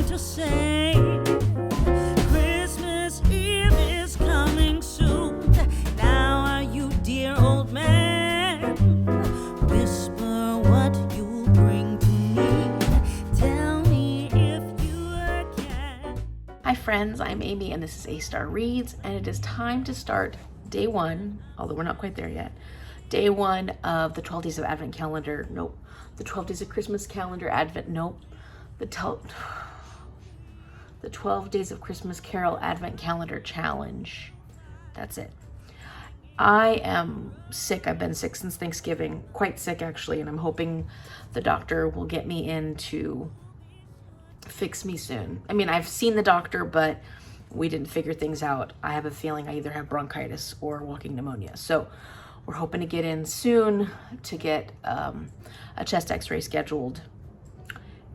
to say Christmas Eve is coming soon. Now are you, dear old man? Whisper what you'll bring to me. Tell me if you can. Hi friends, I'm Amy and this is A-Star Reads, and it is time to start day one, although we're not quite there yet. Day one of the 12 Days of Advent calendar. Nope. The 12 Days of Christmas calendar Advent. Nope. The 12 Days of Christmas Carol Advent calendar challenge. That's it. I am sick. I've been sick since Thanksgiving. Quite sick actually, and I'm hoping the doctor will get me in to fix me soon. I mean, I've seen the doctor, but we didn't figure things out. I have a feeling I either have bronchitis or walking pneumonia. So we're hoping to get in soon to get a chest x-ray scheduled.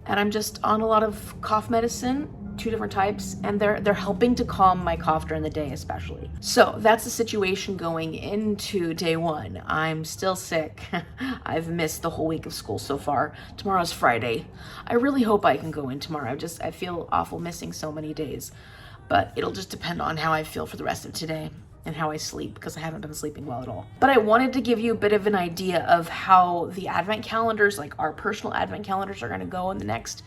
And I'm just on a lot of cough medicine, 2 different types, and they're helping to calm my cough during the day especially. So that's the situation going into day one. I'm still sick. I've missed the whole week of school so far. Tomorrow's Friday. I really hope I can go in tomorrow. I feel awful missing so many days, but it'll just depend on how I feel for the rest of today and how I sleep, because I haven't been sleeping well at all. But I wanted to give you a bit of an idea of how the Advent calendars, like our personal Advent calendars, are gonna go in the next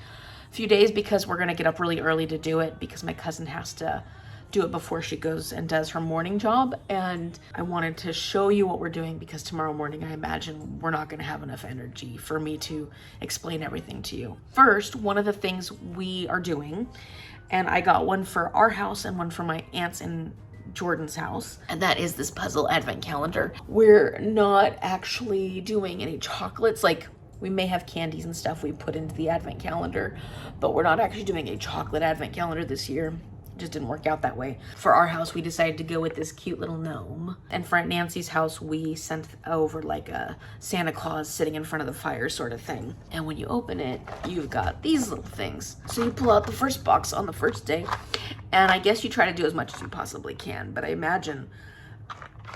few days, because we're gonna get up really early to do it, because my cousin has to do it before she goes and does her morning job. And I wanted to show you what we're doing, because tomorrow morning I imagine we're not gonna have enough energy for me to explain everything to you. First, one of the things we are doing, and I got one for our house and one for my aunt's and Jordan's house, and that is this puzzle Advent calendar. We're not actually doing any chocolates. Like, we may have candies and stuff we put into the Advent calendar, but we're not actually doing a chocolate Advent calendar this year. It just didn't work out that way. For our house, we decided to go with this cute little gnome. And for Aunt Nancy's house, we sent over like a Santa Claus sitting in front of the fire sort of thing. And when you open it, you've got these little things. So you pull out the first box on the first day, and I guess you try to do as much as you possibly can, but I imagine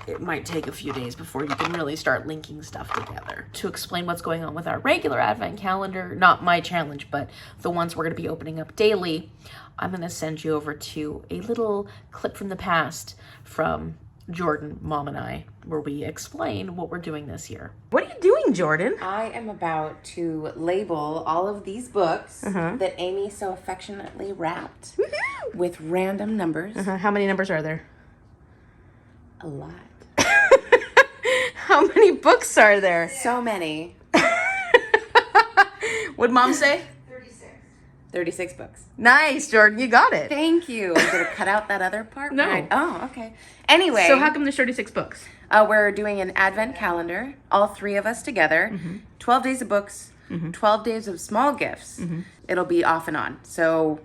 it might take a few days before you can really start linking stuff together. To explain what's going on with our regular Advent calendar, not my challenge, but the ones we're gonna be opening up daily, I'm gonna send you over to a little clip from the past from Jordan, Mom, and I, where we explain what we're doing this year. What are you doing, Jordan? I am about to label all of these books that Amy so affectionately wrapped with random numbers. How many numbers are there? A lot. How many books are there? So many. What'd Mom say? 36 books. Nice, Jordan, you got it. Thank you. I'm going to cut out that other part. No. Right. Oh, okay. Anyway. So how come there's 36 books? We're doing an Advent calendar, all 3 of us together. 12 days of books, 12 days of small gifts. It'll be off and on. So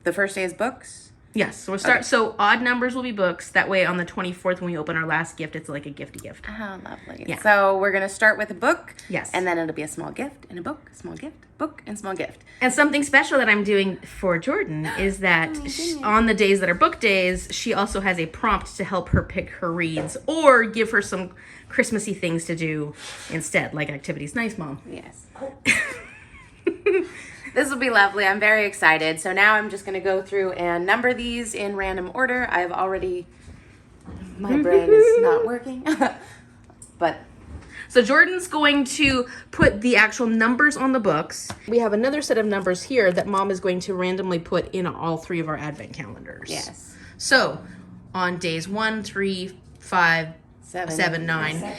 the first day is books. Yes, so we'll start. Okay. So odd numbers will be books. That way on the 24th, when we open our last gift, it's like a gifty gift. Oh, lovely. Yeah. So we're going to start with a book. Yes. And then it'll be a small gift and a book, small gift, book, and small gift. And something special that I'm doing for Jordan is that on the days that are book days, she also has a prompt to help her pick her reads or give her some Christmassy things to do instead, like activities. Nice, Mom. Yes. This will be lovely. I'm very excited. So now I'm just going to go through and number these in random order. I've already, my brain is not working, but. So Jordan's going to put the actual numbers on the books. We have another set of numbers here that Mom is going to randomly put in all 3 of our Advent calendars. Yes. So on days 1, 3, 5, 7, 9,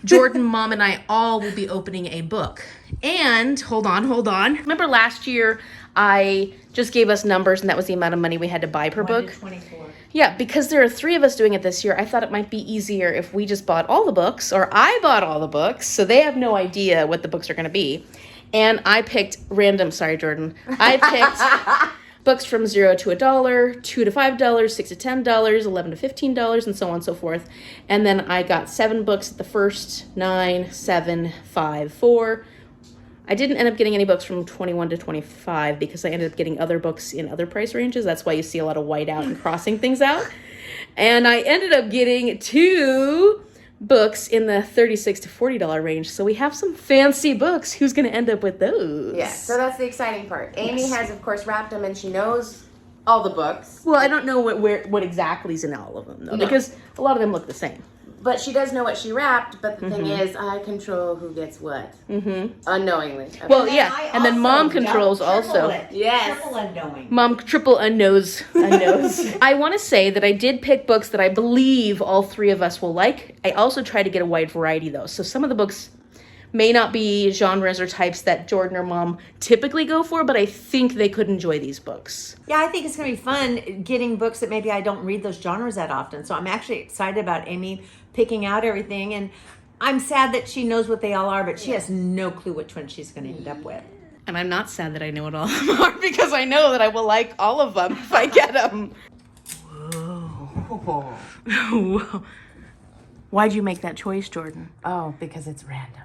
Jordan, Mom, and I all will be opening a book. And hold on. Remember last year I just gave us numbers and that was the amount of money we had to buy per book? 24. Yeah, because there are 3 of us doing it this year, I thought it might be easier if we just bought all the books, or I bought all the books, so they have no idea what the books are going to be. And I picked random, sorry, Jordan. I picked books from $0 to $1, $2 to $5, $6 to $10, $11 to $15, and so on and so forth. And then I got 7 books at the first, 9, 7, 5, 4. I didn't end up getting any books from 21 to 25 because I ended up getting other books in other price ranges. That's why you see a lot of white out and crossing things out. And I ended up getting 2 books in the $36 to $40 range. So we have some fancy books. Who's going to end up with those? Yeah, so that's the exciting part. Amy has, of course, wrapped them, and she knows all the books. Well, I don't know what exactly is in all of them, though, because a lot of them look the same. But she does know what she wrapped, but the thing is, I control who gets what. Unknowingly. Okay. Well, yeah, and then Mom controls also. Yes. Triple unknowing. Mom triple unknows. I want to say that I did pick books that I believe all three of us will like. I also try to get a wide variety, though. So some of the books may not be genres or types that Jordan or Mom typically go for, but I think they could enjoy these books. Yeah, I think it's going to be fun getting books that maybe I don't read those genres that often. So I'm actually excited about Amy picking out everything. And I'm sad that she knows what they all are, but she has no clue which one she's going to end up with. And I'm not sad that I know what all of them are, because I know that I will like all of them if I get them. Whoa. Why'd you make that choice, Jordan? Oh, because it's random.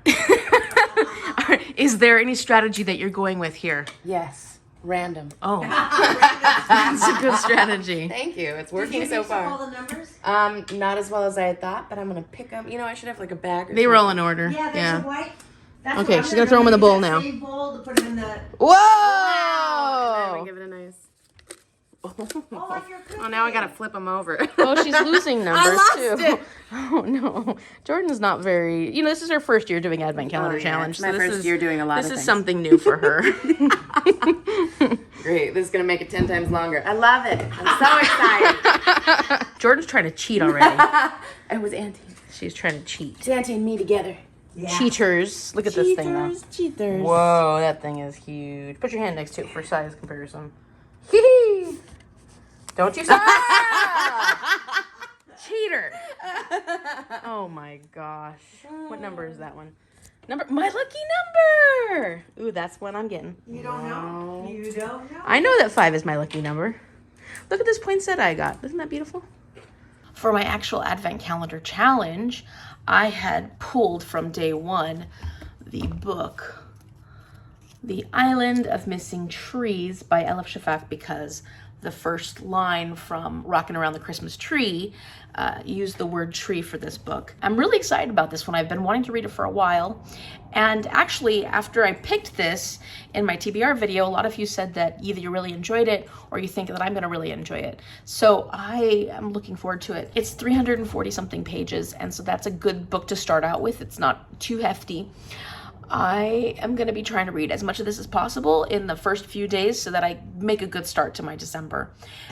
Is there any strategy that you're going with here? Yes, random. Oh, that's a good strategy. Thank you. It's working so far. All the numbers? Not as well as I had thought, but I'm gonna pick them. You know, I should have like a bag. Or They were all in order. Yeah, there's a white. That's Okay, what she's I'm gonna throw them in the bowl use that now. same bowl to put them in the. Whoa! Give it a nice. Oh, like your cookie. Oh, now I gotta flip them over. Oh, she's losing numbers lost too. it. Oh no, Jordan's not very. This is her first year doing Advent Calendar yeah, Challenge. it's my first year doing a lot of This is things. something new for her. Great. This is gonna make it 10 times longer. I love it. I'm so excited. Jordan's trying to cheat already. It was Auntie. She's trying to cheat. It's Auntie and me together. Yeah. Cheaters. Look at this thing though. Cheaters. Whoa, that thing is huge. Put your hand next to it for size comparison. Hee. Don't you stop! Cheater! Oh my gosh. What number is that one? My lucky number! Ooh, that's what I'm getting. You don't know? You don't know? I know that 5 is my lucky number. Look at this poinsettia I got. Isn't that beautiful? For my actual Advent Calendar Challenge, I had pulled from day one the book, The Island of Missing Trees by Elif Shafak, because the first line from Rockin' Around the Christmas Tree used the word tree for this book. I'm really excited about this one. I've been wanting to read it for a while. And actually, after I picked this in my TBR video, a lot of you said that either you really enjoyed it or you think that I'm gonna really enjoy it. So I am looking forward to it. It's 340 something pages, and so that's a good book to start out with. It's not too hefty. I am going to be trying to read as much of this as possible in the first few days so that I make a good start to my December.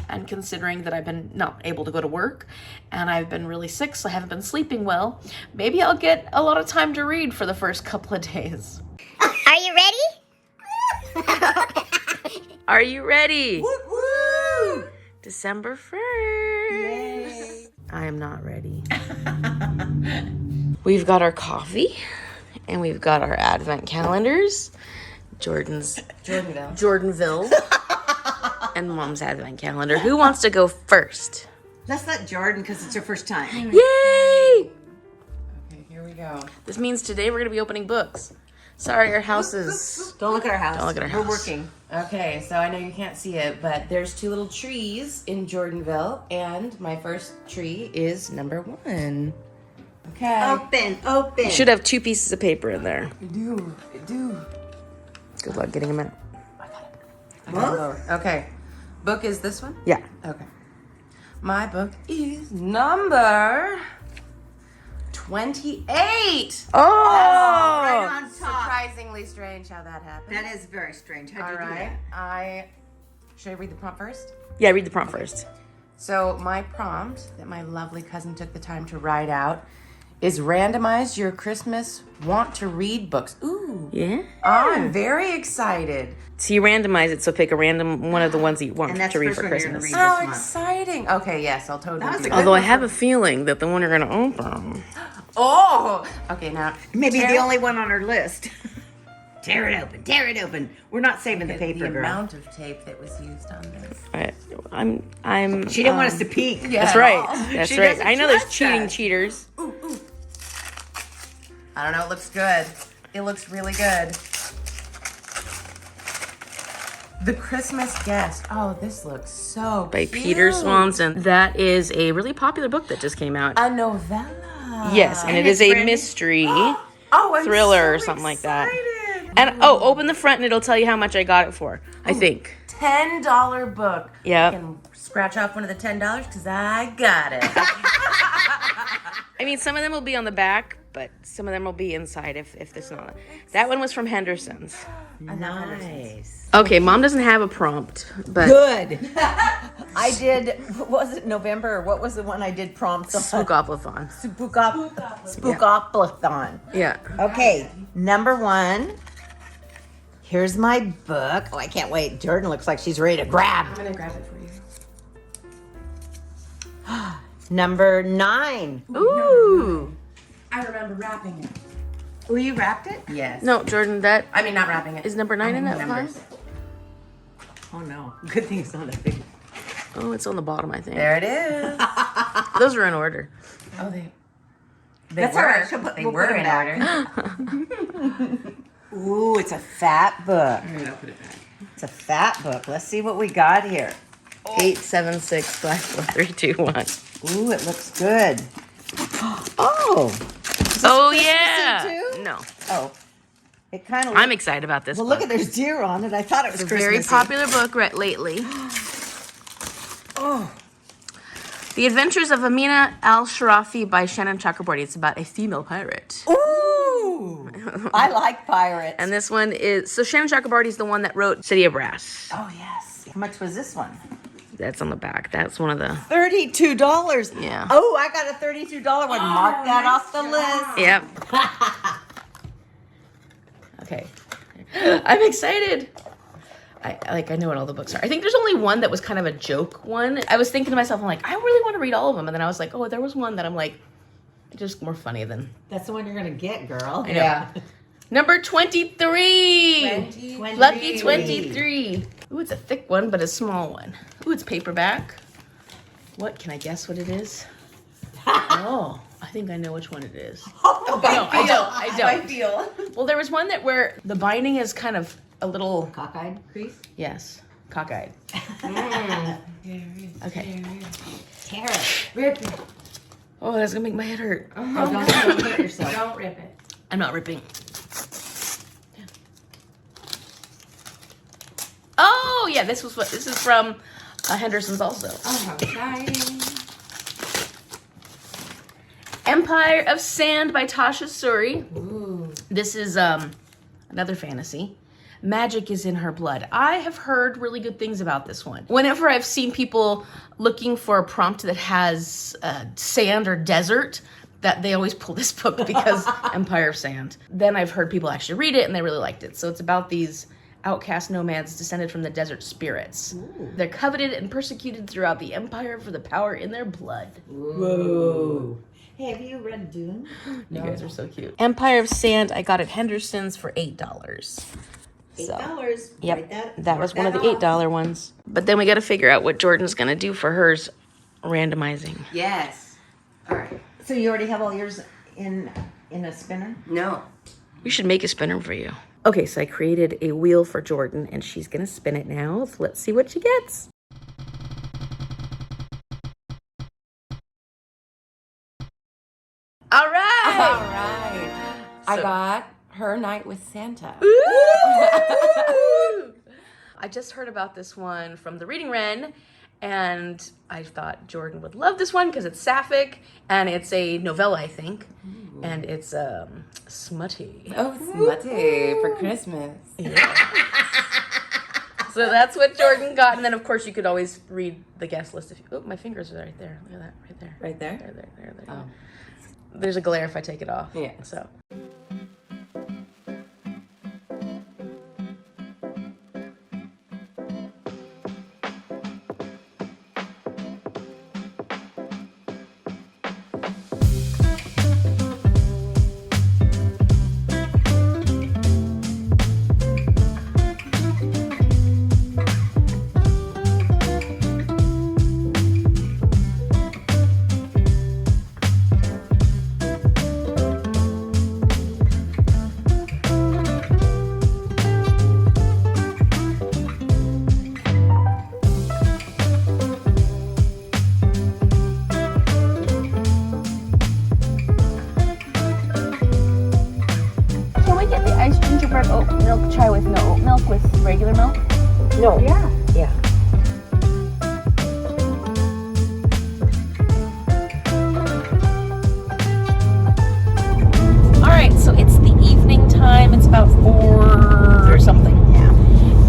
And considering that I've been not able to go to work and I've been really sick, so I haven't been sleeping well, maybe I'll get a lot of time to read for the first couple of days. Are you ready? Are you ready? Woo, woo! December 1st. I am not ready. We've got our coffee. And we've got our Advent calendars. Jordanville. And Mom's Advent calendar. Who wants to go first? Let's let Jordan, because it's her first time. Yay! Okay, here we go. This means today we're going to be opening books. Sorry, our house is... Don't look at our house. Don't look at our We're house. working. Okay, so I know you can't see it, but there's 2 little trees in Jordanville, and my first tree is number 1. Okay. Open. You should have 2 pieces of paper in there. I do. Good luck getting them out. I got both. Okay. Book is this one? Yeah. Okay. My book is number 28. Oh! Right on top. Surprisingly strange how that happened. That is very strange. How'd All you do right. that? Should I read the prompt first? Yeah, read the prompt first. So my prompt that my lovely cousin took the time to write out is randomize your Christmas want to read books. Ooh. Yeah. I'm very excited. So you randomize it, so pick a random one of the ones that you want And that's to the read first for one you're gonna Christmas. read. How This month. exciting. Okay, yes, I'll totally That was do a that. good Although I have a feeling that the one you're going to open... Oh! Okay, now. Maybe tear- the only one on her list. Tear it open. We're not saving the paper, the girl. amount of tape that was used on this. I'm She didn't want us to peek. Yeah. That's right. That's She right. doesn't I know there's trust cheating us. cheaters. I don't know, it looks good. It looks really good. The Christmas Guest. Oh, this looks so By cute. Peter Swanson. That is a really popular book that just came out. A novella. Yes, and it is a mystery thriller or something like that. And open the front and it'll tell you how much I got it for. I think $10 book. Yeah. I can scratch off one of the $10 because I got it. I mean, some of them will be on the back, but some of them will be inside if this not. That one was from Henderson's. Nice. Okay, Mom doesn't have a prompt, but Good. I did. What was it? November. What was the one I did prompts on? Spookoplathon. Spookoplathon. Yeah. Okay, number 1. Here's my book. Oh, I can't wait. Jordan looks like she's ready to grab. I'm going to grab it for you. Number 9. Ooh. I remember wrapping it. Oh, you wrapped it? Yes. No, Jordan, that I mean, not wrapping it. is number 9 in that Numbers. file. Oh no. Good thing it's not a big. Oh, it's on the bottom, I think. There it is. Those are in order. Oh, they That's were. all right. They We'll were put in them order. Ooh, it's a fat book. I'm gonna put it back. It's a fat book. Let's see what we got here. 8765431. Ooh, it looks good. Oh. Oh Christmassy yeah. too? No, Oh. It kind of. I'm excited about this. Well, book. look at there's deer on it. I thought it was It's a very Christmassy. popular book lately. Oh. The Adventures of Amina Al-Sharafi by Shannon Chakraborty. It's about a female pirate. Ooh. I like pirates. And this one is, so Shannon Chakraborty is the one that wrote City of Brass. Oh yes. How much was this one? That's on the back. That's one of the, $32. Yeah. Oh, I got a $32 one. Mark that off the list. yep. Okay. I'm excited. I know what all the books are. I think there's only one that was kind of a joke one. I was thinking to myself, I'm like, I really want to read all of them. And then I was like, oh, there was one that I'm like, just more funny than. That's the one you're gonna get, girl. I know. Number 23. Lucky 23. Ooh, it's a thick one, but a small one. Ooh, it's paperback. What, can I guess what it is? Oh, I think I know which one it is. Oh, No, I don't. I feel. Well, there was one that where the binding is kind of a little, Cockeyed crease. yes, cockeyed. Okay. Tear it. Rip it. Oh, that's gonna make my head hurt. Oh, don't hurt yourself. Don't rip it. I'm not ripping. Oh yeah, this is from Henderson's also. Oh, how exciting. Empire of Sand by Tasha Suri. Ooh. This is another fantasy. Magic is in her blood. I have heard really good things about this one. Whenever I've seen people looking for a prompt that has sand or desert, that they always pull this book because Empire of Sand. Then I've heard people actually read it and they really liked it. So it's about these outcast nomads descended from the desert spirits. Ooh. They're coveted and persecuted throughout the empire for the power in their blood. Whoa. Hey, have you read Dune? You guys are so cute. Empire of Sand, I got at Henderson's for $8. $8. Yep, Write that was one of the off. $8 ones. But then we got to figure out what Jordan's gonna do for hers randomizing. Yes. All right. So you already have all yours in a spinner? No. We should make a spinner for you. Okay, so I created a wheel for Jordan, and she's gonna spin it now. So let's see what she gets. All right. All right. I So- got Her Night with Santa. I just heard about this one from the Reading Wren, and I thought Jordan would love this one because it's sapphic, and it's a novella, I think, and it's smutty. Oh, smutty for Christmas. So that's what Jordan got, and then of course you could always read the guest list if you. Oh, my fingers are right there. Look at that, right there. Right there? There. Oh. There's a glare if I take it off. Yeah. So. an oat milk chai with no oat milk, with regular milk? No. Yeah. Yeah. Alright, so it's the evening time. It's about 4 or something. Yeah.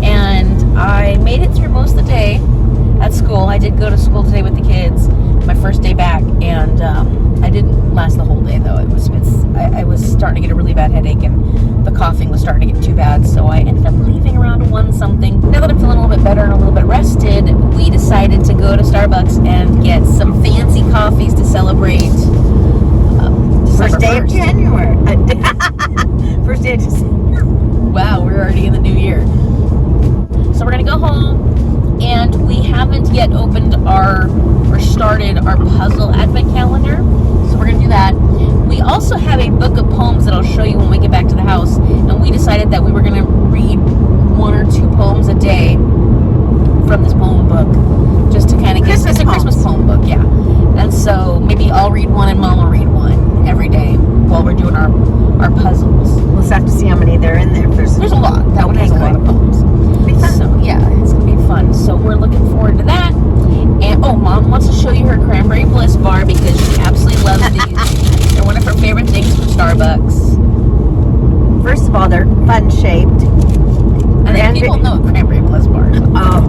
And I made it through most of the day at school. I did go to school today with the kids, my first day back, and I didn't last the whole day though. I was starting to get a really bad headache, and the coughing was starting to get too bad, so I ended up leaving around 1 something. Now that I'm feeling a little bit better and a little bit rested, we decided to go to Starbucks and get some fancy coffees to celebrate First day of January. First day of December. Wow, we're already in the new year. So we're gonna go home, and we haven't yet started our puzzle advent calendar. So we're gonna do that. We also have a book of poems that I'll show you when we get back to the house, and we decided that we were gonna read 1 or 2 poems a day from this poem book, just to kind of get it's a Christmas poem book, yeah. And so maybe I'll read one and Mom will read one every day while we're doing our puzzles. We'll just have to see how many there are in there. There's a lot. That one has a lot of poems. So yeah, it's gonna be fun. So we're looking forward to that. And Mom wants to show you her cranberry bliss bar because she absolutely loves these. They're one of her favorite things from Starbucks. First of all, they're fun shaped. I think people know what cranberry bliss bars are. Oh,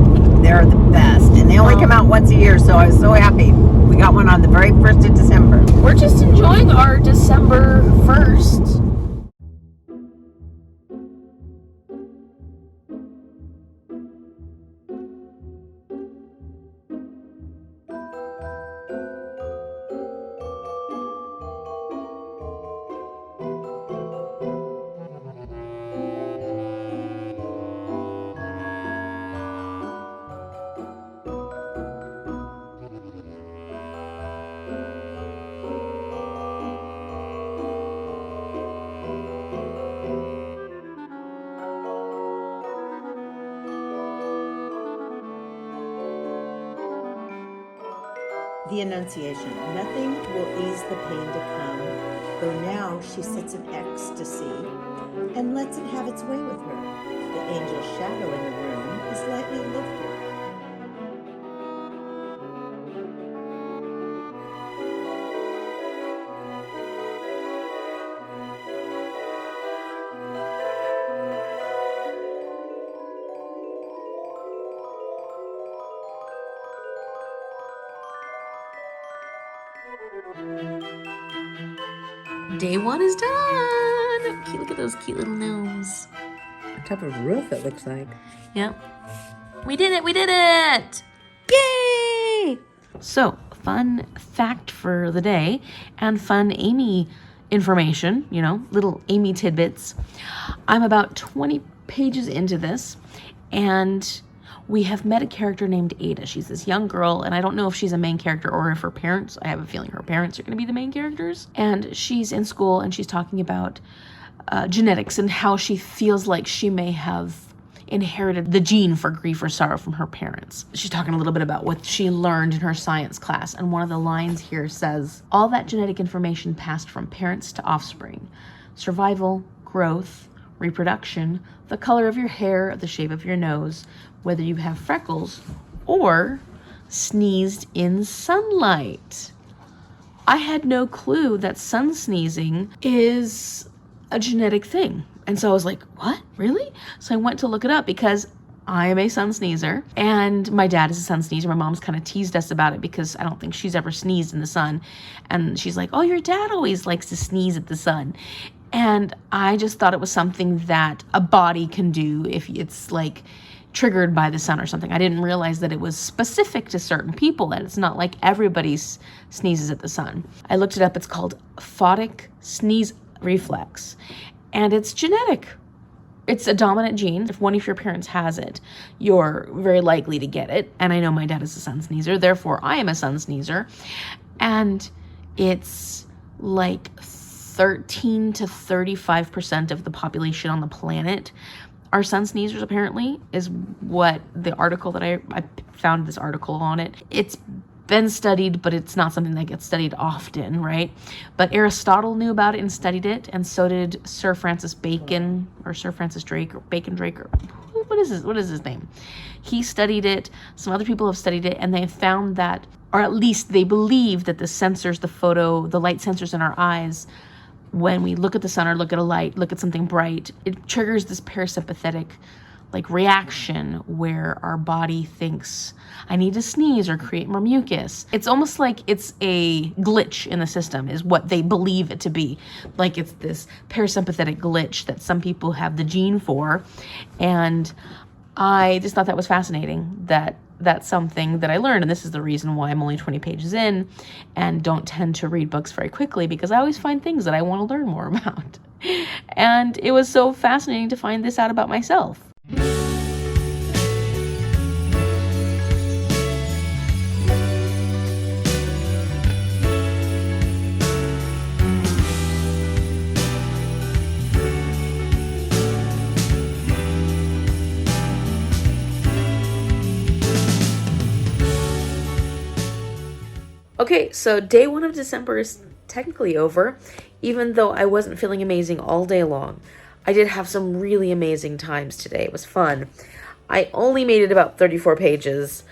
they're the best. And they only come out once a year, so I was so happy. We got one on the very 1st of December. We're just enjoying our December 1st. The Annunciation. Nothing will ease the pain to come, though now she sits in ecstasy and lets it have its way with her. The angel's shadow in the room is lightly lifted. Day 1 is done. Look at those cute little gnomes. On top of a roof, it looks like. Yep. We did it! Yay! So, fun fact for the day and fun Amy information, little Amy tidbits. I'm about 20 pages into this, and we have met a character named Ada. She's this young girl, and I don't know if she's a main character or if her parents, I have a feeling her parents are going to be the main characters. And she's in school, and she's talking about genetics and how she feels like she may have inherited the gene for grief or sorrow from her parents. She's talking a little bit about what she learned in her science class, and one of the lines here says, all that genetic information passed from parents to offspring. Survival, growth, reproduction, the color of your hair, the shape of your nose, whether you have freckles or sneezed in sunlight. I had no clue that sun sneezing is a genetic thing. And so I was like, what? Really? So I went to look it up because I am a sun sneezer and my dad is a sun sneezer. My mom's kind of teased us about it because I don't think she's ever sneezed in the sun. And she's like, oh, your dad always likes to sneeze at the sun. And I just thought it was something that a body can do if it's like triggered by the sun or something. I didn't realize that it was specific to certain people, that it's not like everybody sneezes at the sun. I looked it up. It's called photic sneeze reflex, and it's genetic. It's a dominant gene. If one of your parents has it, you're very likely to get it. And I know my dad is a sun sneezer, therefore I am a sun sneezer. And it's like 13 to 35% of the population on the planet are sun sneezers, apparently, is what the article that I found this article on it. It's been studied, but it's not something that gets studied often, right? But Aristotle knew about it and studied it, and so did Sir Francis Bacon, or Sir Francis Drake, or Bacon Drake, or what is his name? He studied it. Some other people have studied it, and they found that, or at least they believe that the sensors, the light sensors in our eyes, when we look at the sun or look at a light, look at something bright, it triggers this parasympathetic reaction where our body thinks, I need to sneeze or create more mucus. It's almost like it's a glitch in the system is what they believe it to be. Like it's this parasympathetic glitch that some people have the gene for. And I just thought that was fascinating, that that's something that I learned. And this is the reason why I'm only 20 pages in and don't tend to read books very quickly, because I always find things that I want to learn more about. And it was so fascinating to find this out about myself. Okay, so day 1 of December is technically over, even though I wasn't feeling amazing all day long. I did have some really amazing times today. It was fun. I only made it about 34 pages,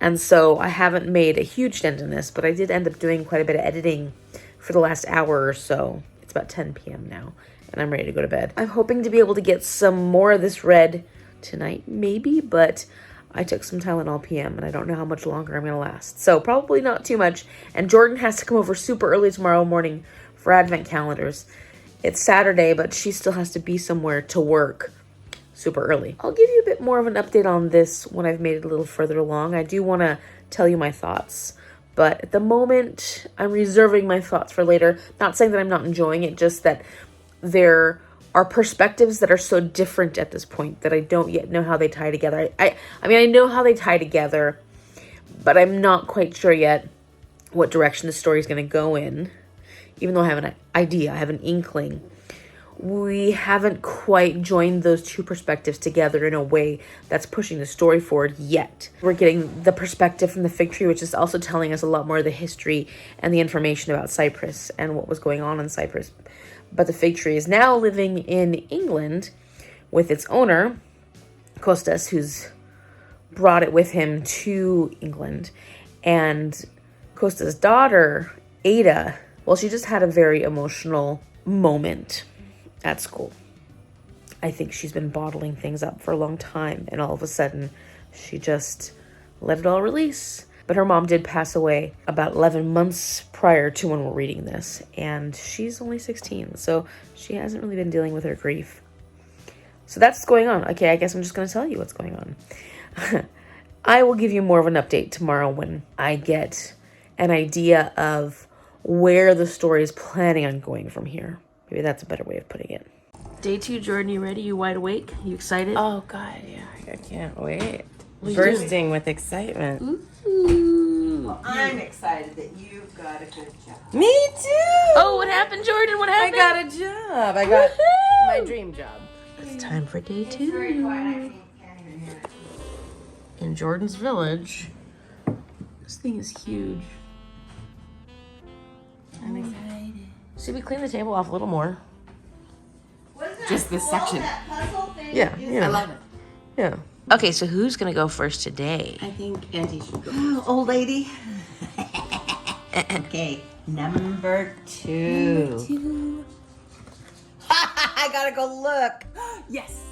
and so I haven't made a huge dent in this, but I did end up doing quite a bit of editing for the last hour or so. It's about 10 p.m. now, and I'm ready to go to bed. I'm hoping to be able to get some more of this read tonight, maybe, but I took some Tylenol PM, and I don't know how much longer I'm going to last. So probably not too much. And Jordan has to come over super early tomorrow morning for Advent calendars. It's Saturday, but she still has to be somewhere to work super early. I'll give you a bit more of an update on this when I've made it a little further along. I do want to tell you my thoughts, but at the moment, I'm reserving my thoughts for later. Not saying that I'm not enjoying it, just that there are perspectives that are so different at this point that I don't yet know how they tie together. I mean, I know how they tie together, but I'm not quite sure yet what direction the story is going to go in. Even though I have an idea, I have an inkling. We haven't quite joined those two perspectives together in a way that's pushing the story forward yet. We're getting the perspective from the fig tree, which is also telling us a lot more of the history and the information about Cyprus and what was going on in Cyprus. But the fig tree is now living in England with its owner, Kostas, who's brought it with him to England. And Kostas' daughter, Ada, well, she just had a very emotional moment at school. I think she's been bottling things up for a long time, and all of a sudden, she just let it all release. But her mom did pass away about 11 months prior to when we're reading this, and she's only 16, so she hasn't really been dealing with her grief. So that's what's going on. Okay, I guess I'm just going to tell you what's going on. I will give you more of an update tomorrow when I get an idea of where the story is planning on going from here. Maybe that's a better way of putting it. Day 2, Jordan, you ready? You wide awake? You excited? Oh, God, yeah. I can't wait. What Bursting with excitement. Ooh. Well, I'm excited that you've got a good job. Me too. Oh, what happened, Jordan? What I happened? got a job. I got my dream job. It's time for day 2. In Jordan's village. This thing is huge. I'm excited. Should we clean the table off a little more? Just this section. Yeah, I love it. Yeah. Okay, so who's gonna go first today? I think Auntie should go. Oh, old lady. Okay, number 2. I gotta go look. Yes.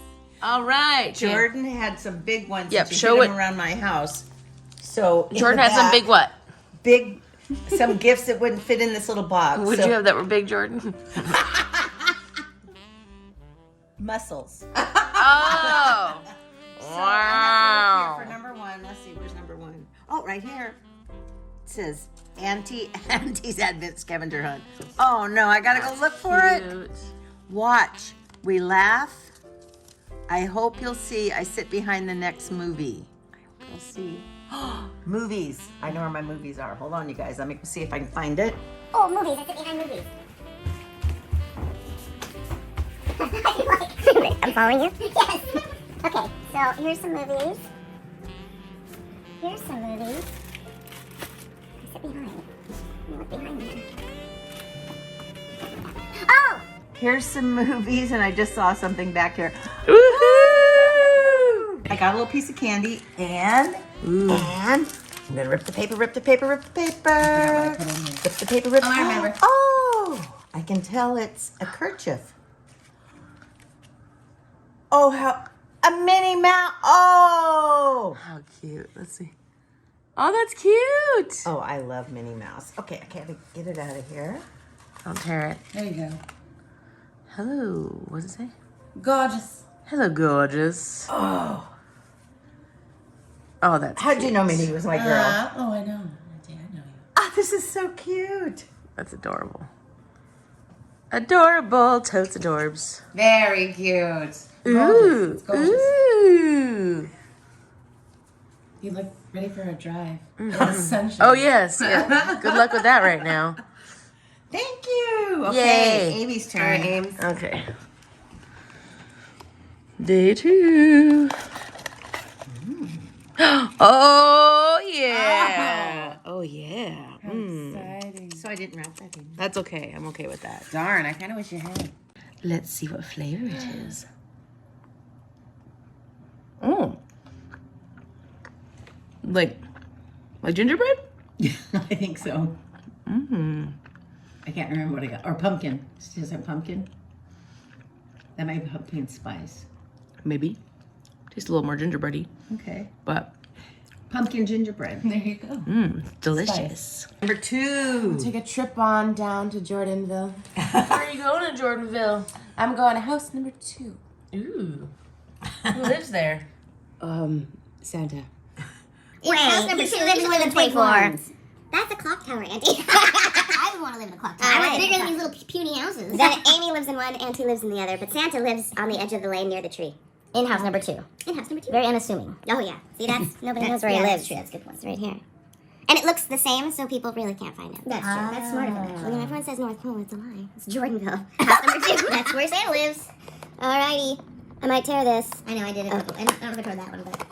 All right, Jordan had some big ones. Yep, that you show hid it. them around my house. So in Jordan the had some back, big what? big, some gifts that wouldn't fit in this little box. Would So- you have that were big, Jordan? Mussels. Oh. So Wow. I have to look here for number 1. Let's see, where's number 1? Oh, right here. It says Auntie's Advent Scavenger Hunt. Oh no, I gotta go look for it. Cute. Watch. We laugh. I hope you'll see. I sit behind the next movie. I hope you'll see. Movies. I know where my movies are. Hold on, you guys. Let me see if I can find it. Oh, movies. I sit behind movies. I'm following you? Yes. Okay, so here's some movies. Here's some movies. Sit behind. Look behind me. Oh! Here's some movies, and I just saw something back here. Woohoo! I got a little piece of candy, and I'm gonna rip the paper, rip the paper, rip the paper. Rip the paper, rip the paper. I remember. Oh, I can tell it's a kerchief. Oh, how a Minnie Mouse. Oh. How cute. Let's see. Oh, that's cute. Oh, I love Minnie Mouse. Okay, I can't get it out of here. Don't tear it. There you go. Hello. What does it say? Gorgeous. Hello, gorgeous. Oh. Oh, that's How'd you cute. know Minnie was my girl? Oh, I know. I know you. Oh, this is so cute. That's adorable. Adorable. Totes adorbs. Very cute. Ooh. It's gorgeous. Ooh. You look ready for a drive. Sunshine. Oh, yes. Yeah. Good luck with that right now. Thank you. Okay, Yay. Amy's All right, turn. Ames. Okay. Day 2. Oh, yeah. Oh, yeah. Exciting. So I didn't wrap that in. That's okay. I'm okay with that. Darn, I kind of wish you had. Let's see what flavor it is. Oh. Like gingerbread? I think so. Mm-hmm. I can't remember what I got. Or pumpkin. Is that pumpkin? That might be pumpkin spice. Maybe. Tastes a little more gingerbready, Okay. but Pumpkin gingerbread. There you go. delicious. Number 2. Take a trip on down to Jordanville. Where are you going to Jordanville? I'm going to house number 2. Ooh. Who lives there? Santa. Wait, house number 2 lives in the 24. That's a clock tower, Auntie. I would want to live in a clock tower. I want bigger than these little puny houses. Then Amy lives in one, Auntie lives in the other, but Santa lives on the edge of the lane near the tree. In house number 2. In house number 2. Very unassuming. Oh yeah. See, that's nobody knows where he lives. That's true. That's a good point. It's right here. And it looks the same, so people really can't find it. That's true. That's smart of them, actually. When everyone says North Pole, it's a lie. It's Jordanville. House number 2. That's where Santa lives. Alrighty. I might tear this. I know, I did it. I don't know if I tore that one, but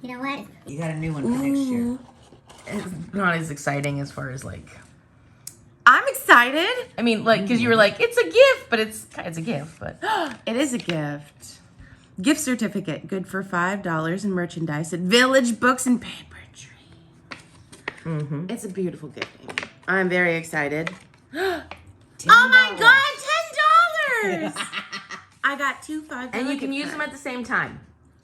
you know what? You got a new one for next year. It's not as exciting as far as like. I'm excited. I mean, like, because you were like, it's a gift, but it's a gift, but. It is a gift. Gift certificate, good for $5 in merchandise at Village Books and Paper Tree. Mm-hmm. It's a beautiful gift, Amy. I'm very excited. $10. Oh my God, $10! I got 2 $5. And you can gift use them cards. at the same time.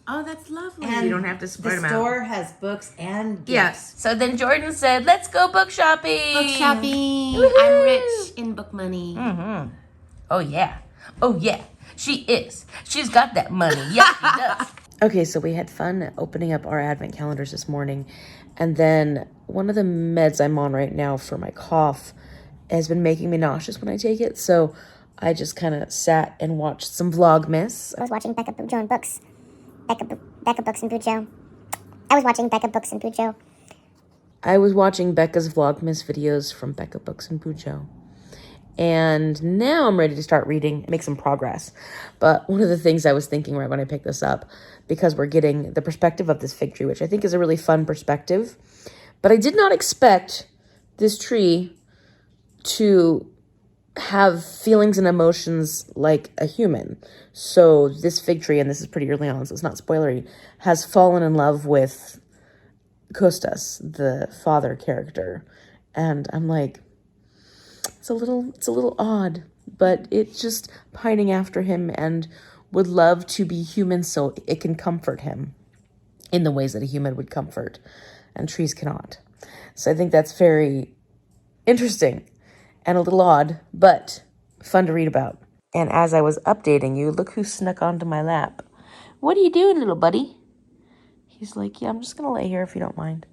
Oh, that's lovely. And You don't have to spread the them out. store has books and gifts. Yes. So then Jordan said, let's go book shopping. Book shopping. Woohoo. I'm rich in book money. Mm-hmm. Oh, yeah. Oh, yeah. She is. She's got that money. Yeah, she does. Okay, so we had fun opening up our advent calendars this morning. And then one of the meds I'm on right now for my cough has been making me nauseous when I take it. So I just kind of sat and watched some Vlogmas. I was watching Becca Bujo and Books. Becca Books and Bujo. I was watching Becca Books and Bujo. I was watching Becca's Vlogmas videos from Becca Books and Bujo. And now I'm ready to start reading, make some progress. But one of the things I was thinking right when I picked this up, because we're getting the perspective of this fig tree, which I think is a really fun perspective. But I did not expect this tree to have feelings and emotions like a human. So this fig tree, and this is pretty early on, so it's not spoilery, has fallen in love with Kostas, the father character. And I'm like, it's a little odd, but it's just pining after him and would love to be human so it can comfort him in the ways that a human would comfort, and trees cannot. So I think that's very interesting and a little odd, but fun to read about. And as I was updating you, look who snuck onto my lap. What are you doing, little buddy? He's like, yeah, I'm just gonna lay here if you don't mind.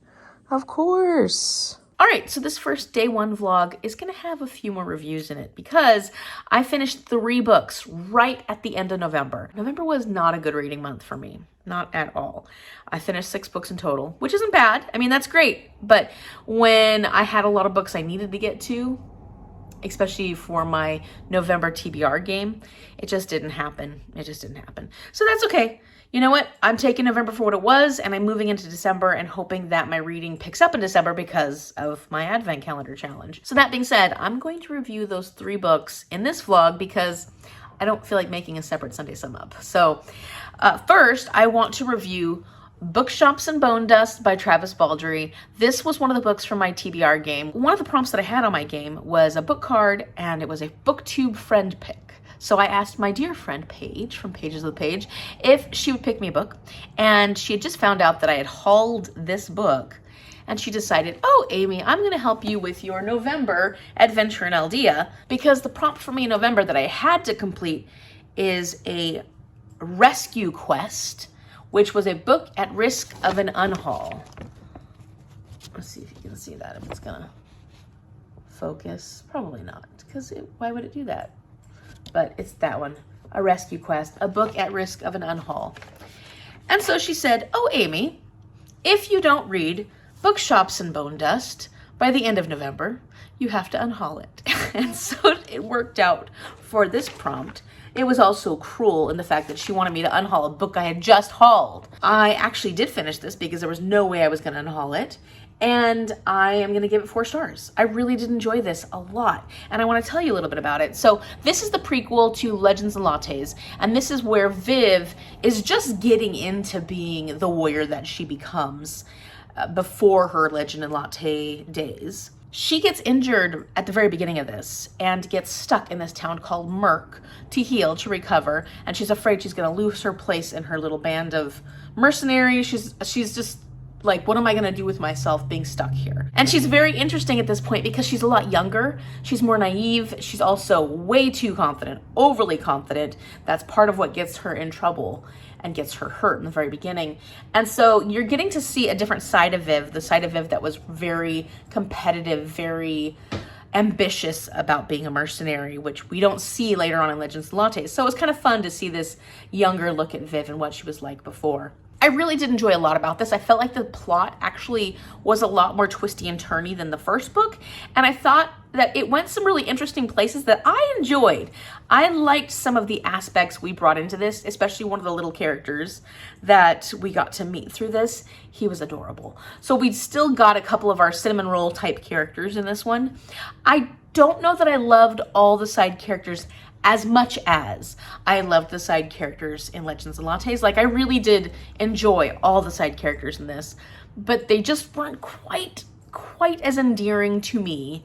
Of course. All right, so this first day 1 vlog is going to have a few more reviews in it because I finished 3 books right at the end of November. November was not a good reading month for me, not at all. I finished 6 books in total, which isn't bad. I mean, that's great. But when I had a lot of books I needed to get to, especially for my November TBR game, it just didn't happen. So that's okay. you know what? I'm taking November for what it was, and I'm moving into December and hoping that my reading picks up in December because of my Advent Calendar challenge. So that being said, I'm going to review those 3 books in this vlog because I don't feel like making a separate Sunday sum up. So first, I want to review Bookshops Bonedust by Travis Baldree. This was one of the books from my TBR game. One of the prompts that I had on my game was a book card, and it was a BookTube friend pick. So I asked my dear friend Paige from Pages of the Page if she would pick me a book, and she had just found out that I had hauled this book, and she decided, oh, Amy, I'm going to help you with your November adventure in Aldea, because the prompt for me in November that I had to complete is a rescue quest, which was a book at risk of an unhaul. Let's see if you can see that, if it's gonna focus. Probably not, because why would it do that? But it's that one, a rescue quest, a book at risk of an unhaul. And so she said, oh, Amy, if you don't read Bookshops Bonedust by the end of November, you have to unhaul it. And so it worked out for this prompt. It was also cruel in the fact that she wanted me to unhaul a book I had just hauled. I actually did finish this because there was no way I was going to unhaul it. And I am going to give it 4 stars. I really did enjoy this a lot. And I want to tell you a little bit about it. So this is the prequel to Legends and Lattes. And this is where Viv is just getting into being the warrior that she becomes before her Legend and Latte days. She gets injured at the very beginning of this and gets stuck in this town called Merk to heal, to recover. And she's afraid she's going to lose her place in her little band of mercenaries. She's just like, what am I going to do with myself being stuck here? And she's very interesting at this point because she's a lot younger. She's more naive. She's also way too confident, overly confident. That's part of what gets her in trouble and gets her hurt in the very beginning. And so you're getting to see a different side of Viv, the side of Viv that was very competitive, very ambitious about being a mercenary, which we don't see later on in Legends and Lattes. So it was kind of fun to see this younger look at Viv and what she was like before. I really did enjoy a lot about this. I felt like the plot actually was a lot more twisty and turny than the first book. And I thought that it went some really interesting places that I enjoyed. I liked some of the aspects we brought into this, especially one of the little characters that we got to meet through this. He was adorable. So we still got a couple of our cinnamon roll type characters in this one. I don't know that I loved all the side characters as much as I loved the side characters in Legends and Lattes. Like, I really did enjoy all the side characters in this, but they just weren't quite as endearing to me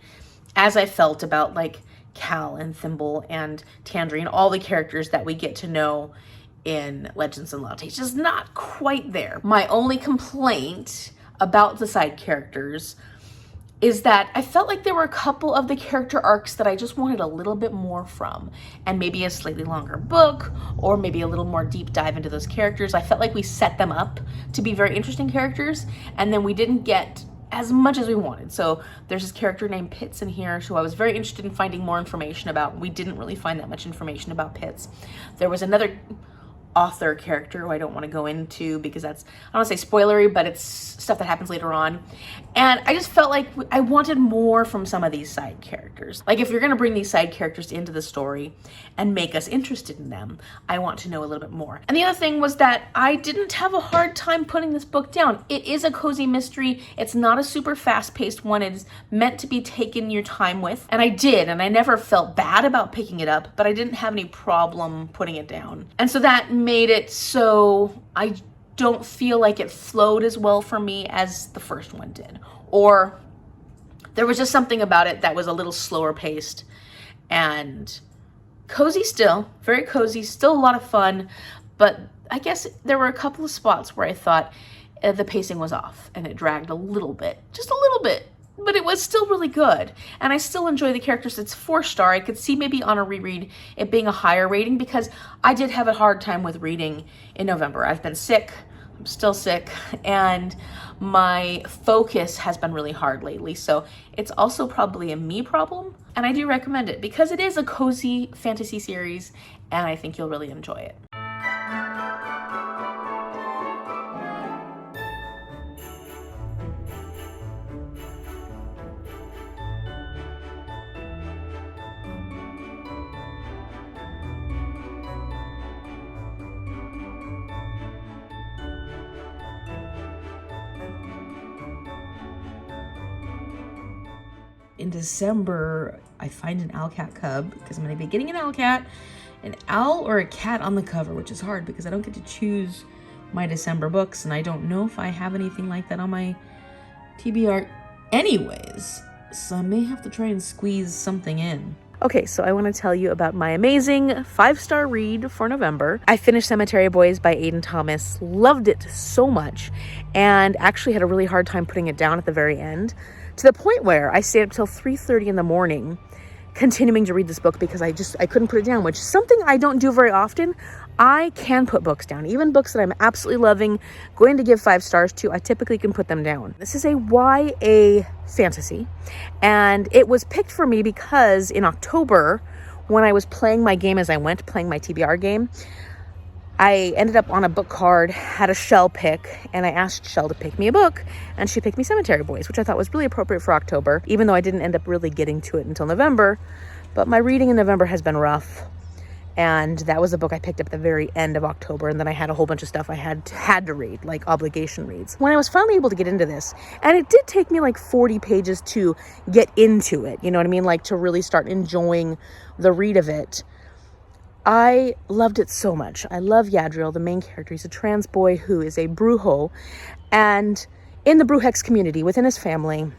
as I felt about like Cal and Thimble and Tangerine, all the characters that we get to know in Legends and Lattes. Just not quite there. My only complaint about the side characters is that I felt like there were a couple of the character arcs that I just wanted a little bit more from, and maybe a slightly longer book, or maybe a little more deep dive into those characters. I felt like we set them up to be very interesting characters, and then we didn't get as much as we wanted. So there's this character named Pitts in here, who I was very interested in finding more information about. We didn't really find that much information about Pitts. There was another author character who I don't want to go into because that's, I don't want to say spoilery, but it's stuff that happens later on. And I just felt like I wanted more from some of these side characters. Like, if you're going to bring these side characters into the story and make us interested in them, I want to know a little bit more. And the other thing was that I didn't have a hard time putting this book down. It is a cozy mystery. It's not a super fast-paced one. It's meant to be taken your time with. And I did, and I never felt bad about picking it up, but I didn't have any problem putting it down. And so that made it so I don't feel like it flowed as well for me as the first one did. Or there was just something about it that was a little slower paced and cozy still, very cozy, still a lot of fun. But I guess there were a couple of spots where I thought the pacing was off and it dragged a little bit, just a little bit. But it was still really good. And I still enjoy the characters. It's 4-star. I could see maybe on a reread it being a higher rating because I did have a hard time with reading in November. I've been sick. I'm still sick. And my focus has been really hard lately. So it's also probably a me problem. And I do recommend it because it is a cozy fantasy series and I think you'll really enjoy it. in December, I find an owl cat cub because I'm going to be getting an owl cat, an owl or a cat on the cover, which is hard because I don't get to choose my December books, and I don't know if I have anything like that on my TBR anyways, so I may have to try and squeeze something in. Okay, so I want to tell you about my amazing 5-star read for November. I finished Cemetery Boys by Aiden Thomas, loved it so much, and actually had a really hard time putting it down at the very end, to the point where I stayed up till 3:30 in the morning continuing to read this book because I couldn't put it down, which is something I don't do very often. I can put books down, even books that I'm absolutely loving, going to give 5 stars to, I typically can put them down. This is a YA fantasy, and it was picked for me because in October, when I was playing my game as I went, playing my TBR game, I ended up on a book card, had a Shell pick, and I asked Shell to pick me a book, and she picked me Cemetery Boys, which I thought was really appropriate for October, even though I didn't end up really getting to it until November. But my reading in November has been rough, and that was the book I picked up at the very end of October, and then I had a whole bunch of stuff I had to read, like obligation reads. When I was finally able to get into this, and it did take me like 40 pages to get into it, you know what I mean, like to really start enjoying the read of it, I loved it so much. I love Yadriel, the main character. He's a trans boy who is a brujo, and in the Brujex community, within his family,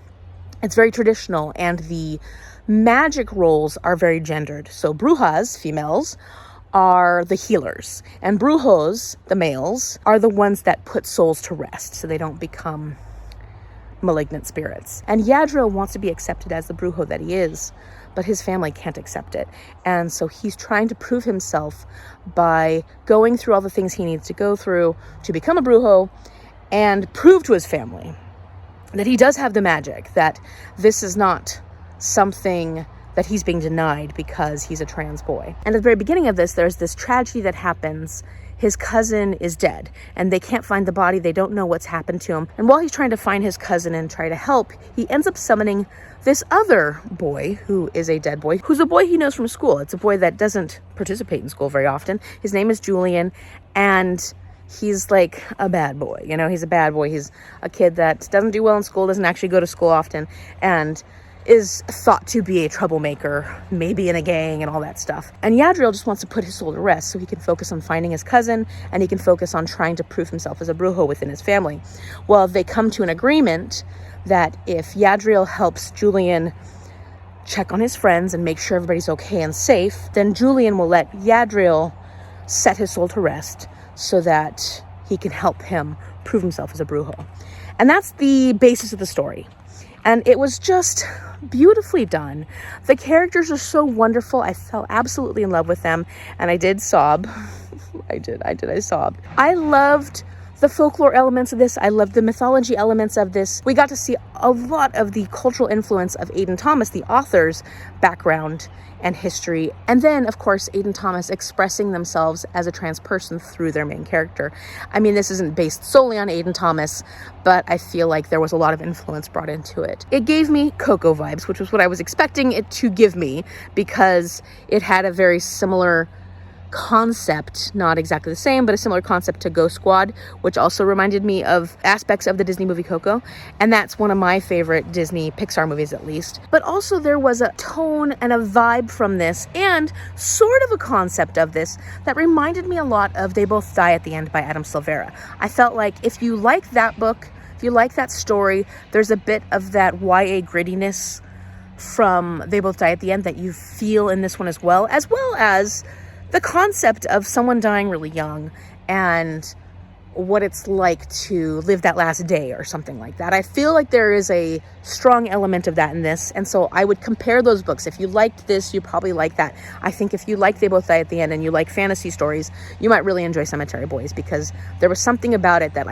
it's very traditional, and the magic roles are very gendered. So brujas, females, are the healers, and brujos, the males, are the ones that put souls to rest so they don't become malignant spirits. And Yadriel wants to be accepted as the brujo that he is, but his family can't accept it. And so he's trying to prove himself by going through all the things he needs to go through to become a brujo and prove to his family that he does have the magic, that this is not something that he's being denied because he's a trans boy. And at the very beginning of this, there's this tragedy that happens. His cousin is dead, and they can't find the body. They don't know what's happened to him. And while he's trying to find his cousin and try to help, he ends up summoning this other boy who is a dead boy, who's a boy he knows from school. It's a boy that doesn't participate in school very often. His name is Julian, and he's like a bad boy. You know, he's a bad boy. He's a kid that doesn't do well in school, doesn't actually go to school often, and is thought to be a troublemaker, maybe in a gang and all that stuff. And Yadriel just wants to put his soul to rest so he can focus on finding his cousin, and he can focus on trying to prove himself as a brujo within his family. Well, they come to an agreement that if Yadriel helps Julian check on his friends and make sure everybody's okay and safe, then Julian will let Yadriel set his soul to rest so that he can help him prove himself as a brujo. And that's the basis of the story. And it was just beautifully done. The characters are so wonderful. I fell absolutely in love with them, and I did sob. I sobbed. I loved the folklore elements of this. I loved the mythology elements of this. We got to see a lot of the cultural influence of Aiden Thomas, the author's background and history. And then, of course, Aiden Thomas expressing themselves as a trans person through their main character. I mean, this isn't based solely on Aiden Thomas, but I feel like there was a lot of influence brought into it. It gave me Coco vibes, which was what I was expecting it to give me, because it had a very similar concept, not exactly the same, but a similar concept to Ghost Squad, which also reminded me of aspects of the Disney movie Coco, and that's one of my favorite Disney Pixar movies, at least. But also there was a tone and a vibe from this, and sort of a concept of this, that reminded me a lot of They Both Die at the End by Adam Silvera. I felt like if you like that book, if you like that story, there's a bit of that YA grittiness from They Both Die at the End that you feel in this one as well as the concept of someone dying really young and what it's like to live that last day or something like that. I feel like there is a strong element of that in this, and so I would compare those books. If you liked this, you probably like that. I think if you like They Both Die at the End and you like fantasy stories, you might really enjoy Cemetery Boys, because there was something about it that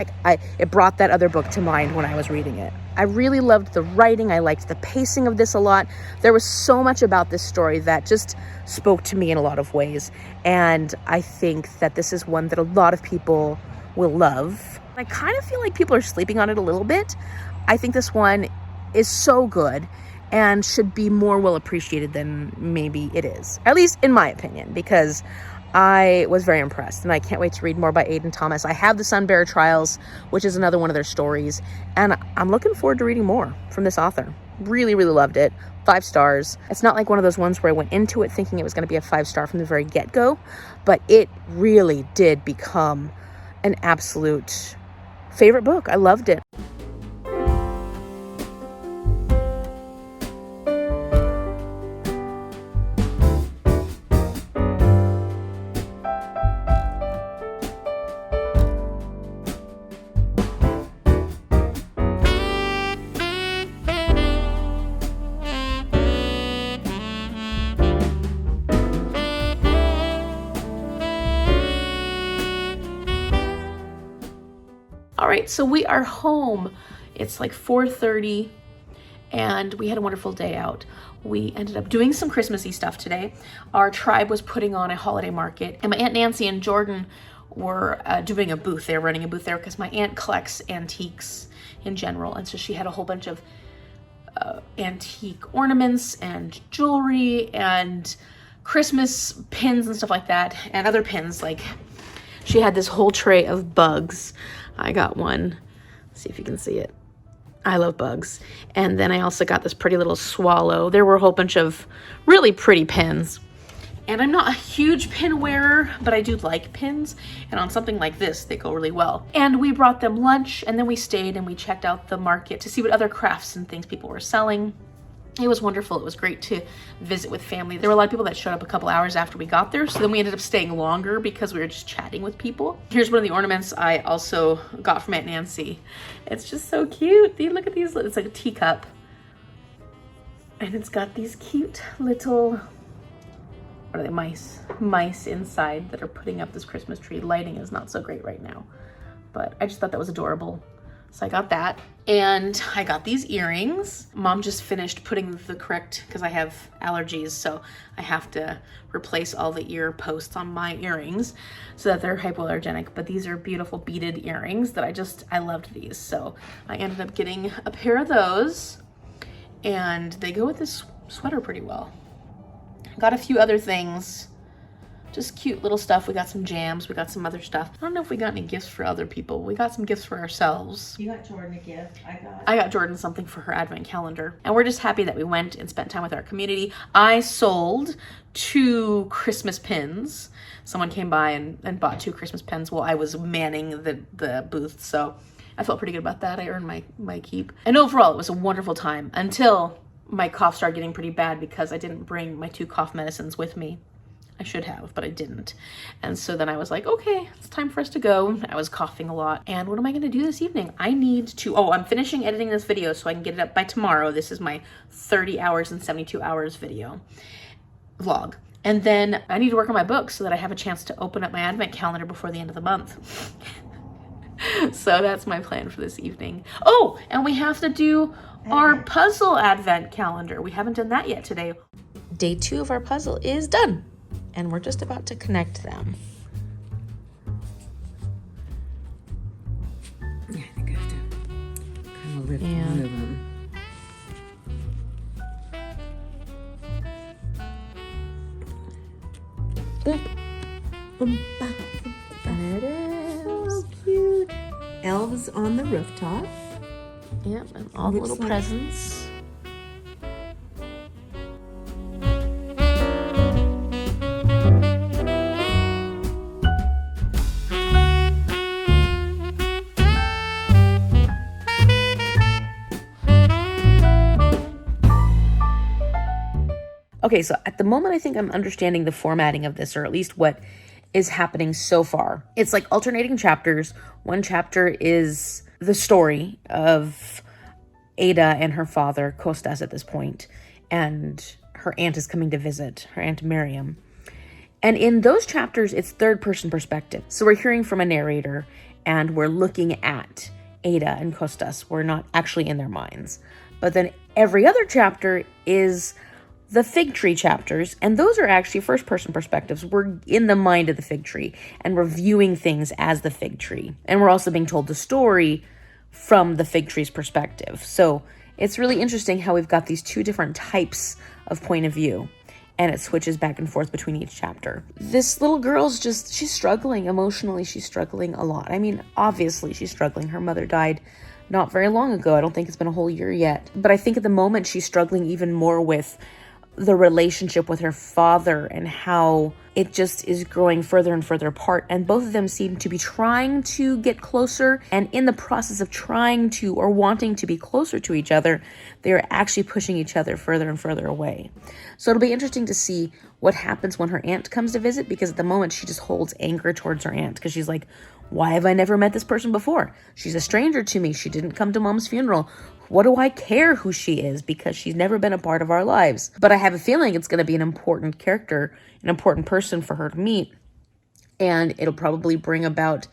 it brought that other book to mind when I was reading it. I really loved the writing. I liked the pacing of this a lot. There was so much about this story that just spoke to me in a lot of ways, and I think that this is one that a lot of people will love. I kind of feel like people are sleeping on it a little bit. I think this one is so good and should be more well appreciated than maybe it is, at least in my opinion, because I was very impressed, and I can't wait to read more by Aiden Thomas. I have the Sunbearer Trials, which is another one of their stories, and I'm looking forward to reading more from this author. Really, really loved it. 5 stars. It's not like one of those ones where I went into it thinking it was going to be a 5-star from the very get-go, but it really did become an absolute favorite book. I loved it. All right, so we are home. It's like 4:30 and we had a wonderful day out. We ended up doing some Christmassy stuff today. Our tribe was putting on a holiday market, and my Aunt Nancy and Jordan were doing a booth. They were running a booth there because my aunt collects antiques in general, and so she had a whole bunch of antique ornaments and jewelry and Christmas pins and stuff like that, and other pins. Like, she had this whole tray of bugs. I got one. Let's see if you can see it. I love bugs. And then I also got this pretty little swallow. There were a whole bunch of really pretty pins. And I'm not a huge pin wearer, but I do like pins. And on something like this, they go really well. And we brought them lunch, and then we stayed and we checked out the market to see what other crafts and things people were selling. It was wonderful. It was great to visit with family. There were a lot of people that showed up a couple hours after we got there, so then we ended up staying longer because we were just chatting with people. Here's one of the ornaments I also got from Aunt Nancy. It's just so cute. Look at these. It's like a teacup. And it's got these cute little, what are they, mice? Mice inside that are putting up this Christmas tree. Lighting is not so great right now, but I just thought that was adorable. So I got that, and I got these earrings. Mom just finished putting the correct, because I have allergies, so I have to replace all the ear posts on my earrings so that they're hypoallergenic. But these are beautiful beaded earrings that I loved these. So I ended up getting a pair of those, and they go with this sweater pretty well. Got a few other things. Just cute little stuff. We got some jams. We got some other stuff. I don't know if we got any gifts for other people. We got some gifts for ourselves. You got Jordan a gift. I got Jordan something for her advent calendar. And we're just happy that we went and spent time with our community. I sold 2 Christmas pins. Someone came by and bought 2 Christmas pins while I was manning the booth. So I felt pretty good about that. I earned my keep. And overall, it was a wonderful time until my cough started getting pretty bad because I didn't bring my 2 cough medicines with me. I should have, but I didn't. And so then I was like, okay, it's time for us to go. I was coughing a lot. And what am I going to do this evening? I need to, I'm finishing editing this video so I can get it up by tomorrow. This is my 30 hours and 72 hours vlog. And then I need to work on my book so that I have a chance to open up my advent calendar before the end of the month. So that's my plan for this evening. Oh, and we have to do our puzzle advent calendar. We haven't done that yet today. Day 2 of our puzzle is done, and we're just about to connect them. Yeah, I think I have to kind of lift one of them. There it is. So cute. Elves on the rooftop. Yep, and all the little presents. Okay, so at the moment, I think I'm understanding the formatting of this, or at least what is happening so far. It's like alternating chapters. One chapter is the story of Ada and her father, Kostas at this point, and her aunt is coming to visit, her Aunt Miriam. And in those chapters, it's third-person perspective. So we're hearing from a narrator, and we're looking at Ada and Kostas. We're not actually in their minds. But then every other chapter is the fig tree chapters, and those are actually first-person perspectives. We're in the mind of the fig tree, and we're viewing things as the fig tree. And we're also being told the story from the fig tree's perspective. So it's really interesting how we've got these 2 different types of point of view, and it switches back and forth between each chapter. This little girl's she's struggling emotionally. She's struggling a lot. I mean, obviously she's struggling. Her mother died not very long ago. I don't think it's been a whole year yet. But I think at the moment she's struggling even more with the relationship with her father and how it just is growing further and further apart. And both of them seem to be trying to get closer. And in the process of trying to or wanting to be closer to each other, they're actually pushing each other further and further away. So it'll be interesting to see what happens when her aunt comes to visit, because at the moment she just holds anger towards her aunt because she's like, why have I never met this person before? She's a stranger to me. She didn't come to Mom's funeral. What do I care who she is? Because she's never been a part of our lives. But I have a feeling it's going to be an important character, an important person for her to meet. And it'll probably bring about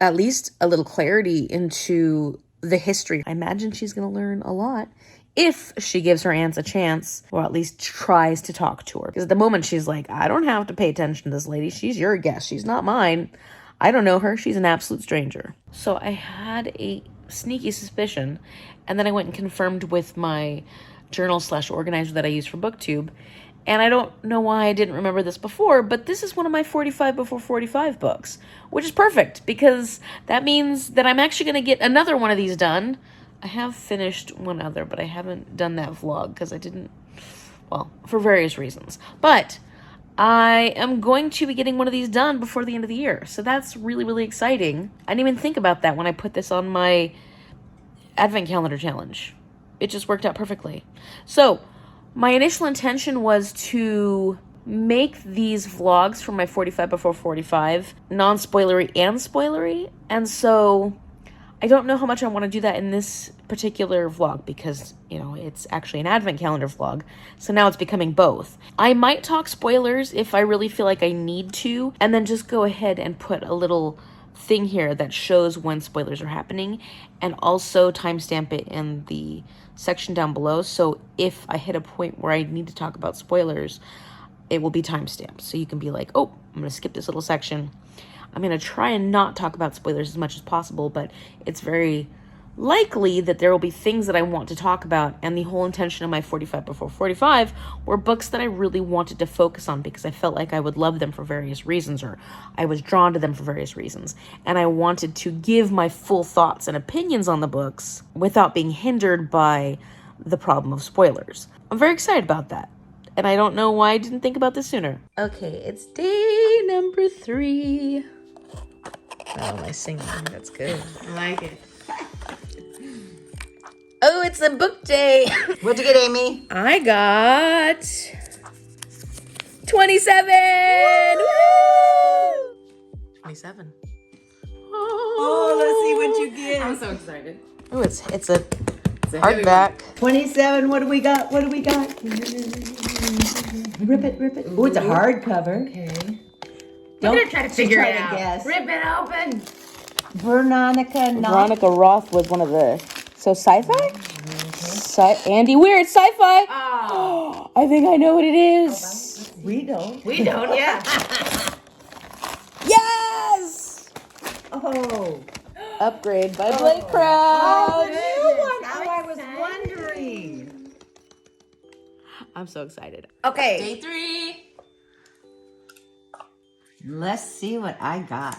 at least a little clarity into the history. I imagine she's going to learn a lot if she gives her aunts a chance, or at least tries to talk to her. Because at the moment she's like, I don't have to pay attention to this lady. She's your guest. She's not mine. I don't know her. She's an absolute stranger. So I had a sneaky suspicion, and then I went and confirmed with my journal/organizer that I use for BookTube, and I don't know why I didn't remember this before, but this is one of my 45 before 45 books, which is perfect because that means that I'm actually going to get another one of these done. I have finished one other, but I haven't done that vlog because I didn't, well, for various reasons. But I am going to be getting one of these done before the end of the year. So that's really, really exciting. I didn't even think about that when I put this on my Advent Calendar Challenge. It just worked out perfectly. So my initial intention was to make these vlogs for my 45 before 45 non-spoilery and spoilery. And so I don't know how much I want to do that in this particular vlog because, you know, it's actually an Advent Calendar vlog. So now it's becoming both. I might talk spoilers if I really feel like I need to, and then just go ahead and put a little thing here that shows when spoilers are happening, and also timestamp it in the section down below. So if I hit a point where I need to talk about spoilers, it will be timestamped. So you can be like, oh, I'm going to skip this little section. I'm going to try and not talk about spoilers as much as possible, but it's very likely that there will be things that I want to talk about, and the whole intention of my 45 before 45 were books that I really wanted to focus on because I felt like I would love them for various reasons, or I was drawn to them for various reasons, and I wanted to give my full thoughts and opinions on the books without being hindered by the problem of spoilers. I'm very excited about that, and I don't know why I didn't think about this sooner. Okay, it's day number 3. Oh, my singing, that's good. I like it. Oh, it's a book day. What'd you get, Amy? I got 27. Woo! 27. Oh, let's see what you get. I'm so excited. Oh, it's a hardback. 27. What do we got? What do we got? Rip it, rip it. Oh, it's a hardcover. Okay. Don't try to figure it to out. guess. Rip it open. Veronica Roth was one of the... So sci-fi? Andy Weir, it's sci-fi. Oh. I think I know what it is. We don't. We don't, yeah. Yes! Oh. Upgrade by Blake Crouch. Oh, the new one. Oh, I was wondering. I'm so excited. Okay. Day 3. Let's see what I got.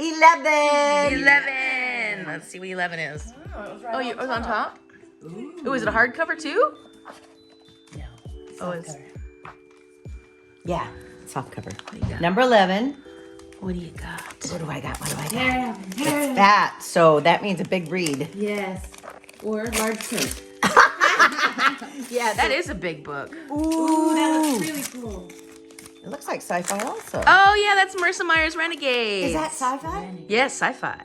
11. 11. Let's see what 11 is. Oh, it was on top? Ooh, is it a hardcover too? No. Oh, it's... Yeah, soft cover. Number 11. What do you got? What do I got? What do I got? Yeah. It's that. So that means a big read. Yes. Or large print. Yeah, that is a big book. Ooh, That looks really cool. It looks like sci-fi also. Oh, yeah, that's Marissa Meyer's Renegade. Is that sci-fi? Yes, sci-fi.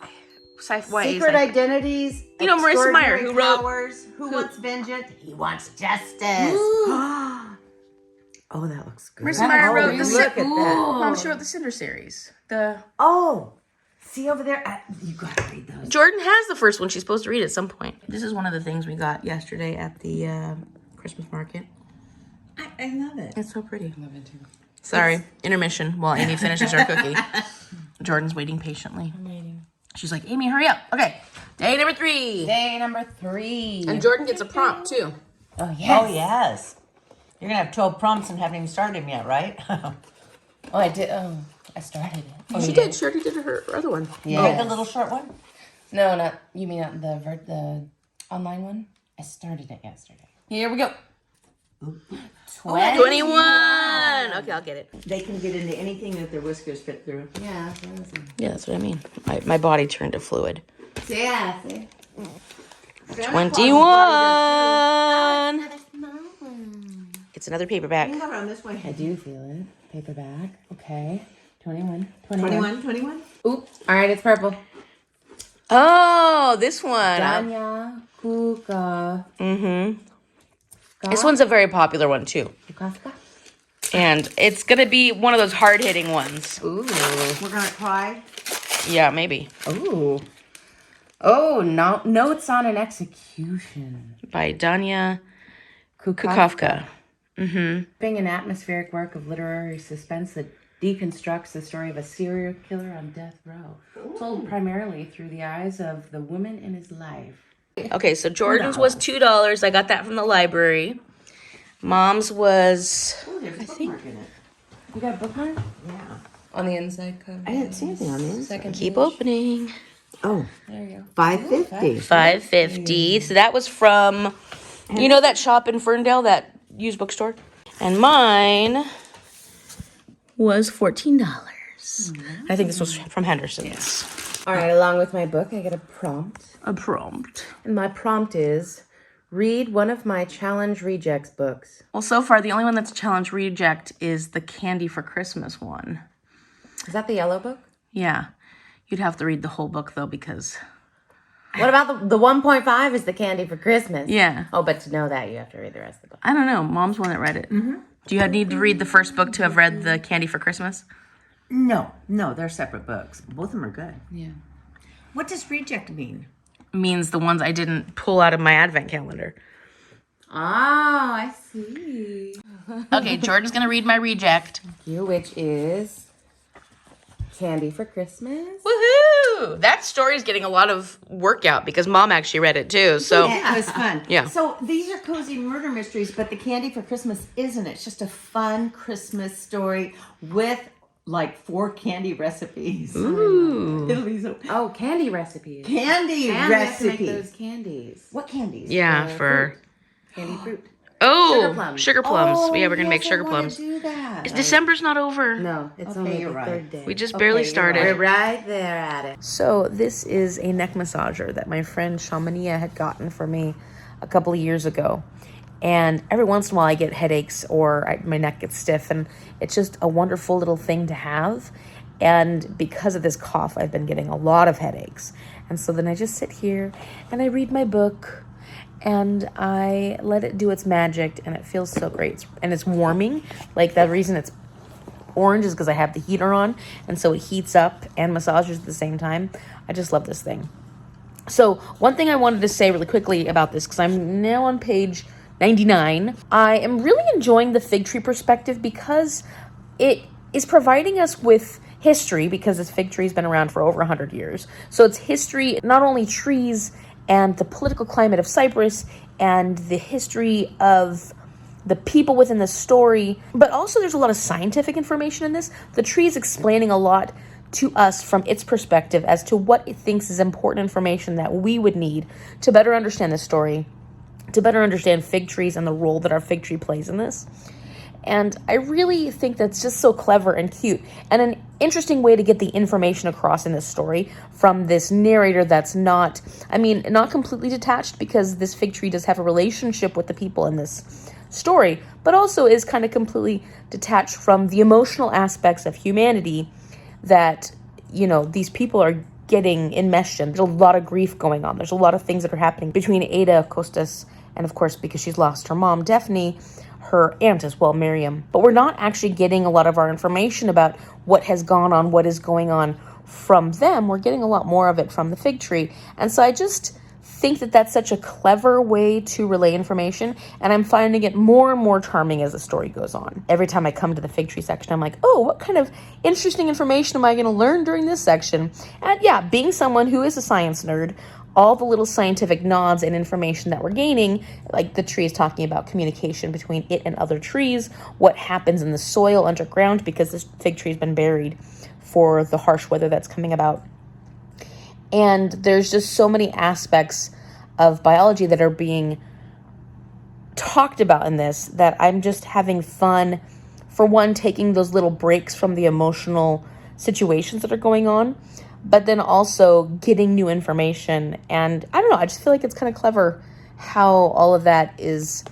Sci-fi. Secret Identities. You know Marissa Meyer, who wrote- Powers, who wants vengeance? He wants justice. Oh, that looks good. Marissa Meyer wrote the... Look at that. Mom, she wrote the Cinder series. Oh, see over there? You gotta read those. Jordan has the first one. She's supposed to read it at some point. This is one of the things we got yesterday at the Christmas market. I love it. It's so pretty. I love it too. Sorry, intermission while Amy finishes her cookie. Jordan's waiting patiently. I'm waiting. She's like, Amy, hurry up. Okay, day number 3. Day number 3. And Jordan gets a prompt too. Oh, yes. Oh, yes. You're gonna have 12 prompts and haven't even started them yet, right? Oh, I did. Oh, I started it. Oh, She you did. She already did her other one. Yeah. Oh, the little short one? No, not you mean not the online one? I started it yesterday. Here we go. 21. Okay, I'll get it. They can get into anything that their whiskers fit through. Yeah. Yeah, that's what I mean. My body turned to fluid. Yeah. See? 21. It's another paperback. Hang on this way. I do feel it. Paperback. Okay. 21. 21. Oop. All right, it's purple. Oh, this one. Danya Kuka. Mm-hmm. This one's a very popular one, too. And it's going to be one of those hard-hitting ones. Ooh. We're going to cry. Yeah, maybe. Ooh. Oh, no, Notes on an Execution. By Danya Kukafka. Mm-hmm. Being an atmospheric work of literary suspense that deconstructs the story of a serial killer on death row, told primarily through the eyes of the woman in his life. Okay, so Jordan's was $2. I got that from the library. Mom's was... Oh, there's a bookmark in it. You got a bookmark? Yeah. On the inside cover. I didn't see anything on the inside. Second Keep page. opening. Oh, There you go. $5.50. $5.50. So that was from... You know that shop in Ferndale, that used bookstore? And mine was $14. I think this was from Henderson's. All right, along with my book, I get a prompt. A prompt. And my prompt is, read one of my Challenge Rejects books. Well, so far, the only one that's a challenge reject is the Candy for Christmas one. Is that the yellow book? Yeah. You'd have to read the whole book, though, because... What about the 1.5 is the Candy for Christmas? Yeah. Oh, but to know that, you have to read the rest of the book. I don't know. Mom's one that read it. Mm-hmm. Do you need to read the first book to have read the Candy for Christmas? No, they're separate books. Both of them are good. Yeah. What does reject mean? Means the ones I didn't pull out of my advent calendar. Oh, I see. Okay, Jordan's going to read my reject. You, which is Candy for Christmas. Woohoo! That story's getting a lot of workout because Mom actually read it too. So Yeah, it was fun. Yeah. So these are cozy murder mysteries, but the Candy for Christmas isn't. It's just a fun Christmas story with like 4 candy recipes. Ooh. It'll be so Oh, candy recipes. candy And we have to make recipes. those candies. What candies? Yeah, for Candy fruit. oh, sugar plums. Oh, Yeah, we're gonna make yes, sugar I wanna plums. do that. December's not over. No, it's Okay, only you're the right. third day. We just barely you're started. We're right there at it. So this is a neck massager that my friend Shamania had gotten for me a couple of years ago. And every once in a while I get headaches or my neck gets stiff, and it's just a wonderful little thing to have. And because of this cough, I've been getting a lot of headaches. And so then I just sit here and I read my book and I let it do its magic, and it feels so great. And it's warming. Like, the reason it's orange is because I have the heater on, and so it heats up and massages at the same time. I just love this thing. So one thing I wanted to say really quickly about this, because I'm now on page 99, I am really enjoying the fig tree perspective because it is providing us with history, because this fig tree has been around for over 100 years. So it's history, not only trees and the political climate of Cyprus and the history of the people within the story, but also there's a lot of scientific information in this. The tree is explaining a lot to us from its perspective as to what it thinks is important information that we would need to better understand the story, to better understand fig trees and the role that our fig tree plays in this. And I really think that's just so clever and cute, and an interesting way to get the information across in this story from this narrator that's not completely detached, because this fig tree does have a relationship with the people in this story, but also is kind of completely detached from the emotional aspects of humanity that, you know, these people are getting enmeshed in. There's a lot of grief going on. There's a lot of things that are happening between Ada, Kostas, and of course, because she's lost her mom, Daphne, her aunt as well, Miriam. But we're not actually getting a lot of our information about what has gone on, what is going on from them. We're getting a lot more of it from the fig tree. And so I just think that that's such a clever way to relay information, and I'm finding it more and more charming as the story goes on. Every time I come to the fig tree section, I'm like, oh, what kind of interesting information am I going to learn during this section? And yeah, being someone who is a science nerd, all the little scientific nods and information that we're gaining, like the tree is talking about communication between it and other trees, what happens in the soil underground because this fig tree has been buried for the harsh weather that's coming about. And there's just so many aspects of biology that are being talked about in this that I'm just having fun, for one, taking those little breaks from the emotional situations that are going on, but then also getting new information. And I don't know, I just feel like it's kind of clever how all of that is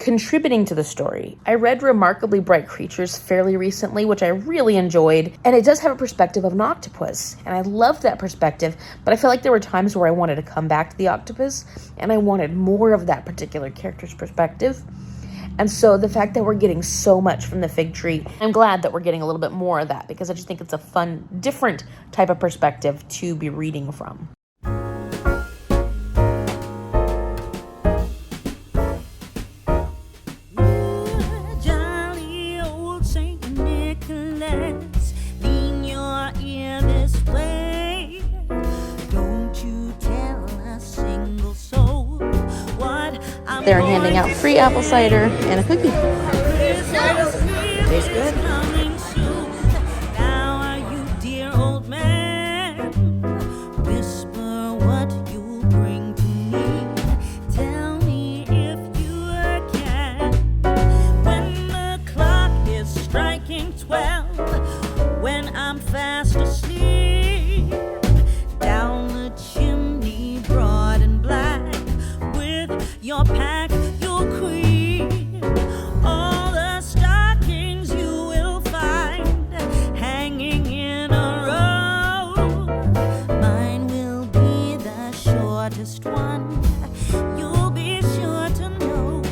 contributing to the story. I read Remarkably Bright Creatures fairly recently, which I really enjoyed, and it does have a perspective of an octopus, and I loved that perspective, but I feel like there were times where I wanted to come back to the octopus, and I wanted more of that particular character's perspective. And so the fact that we're getting so much from the fig tree, I'm glad that we're getting a little bit more of that, because I just think it's a fun, different type of perspective to be reading from. Jolly old Saint Nicholas, lean your ear this way. Don't you tell a single soul what I'm They're handing out free apple cider and a cookie. Tastes good. Now are you, dear old man? Whisper what you bring to me. Tell me if you can. When the clock is striking 12, when I'm fast asleep, down the chimney, broad and black, with your pack you'll creep. All the stockings you will find hanging in a row. Mine will be the shortest one. You'll be sure to know.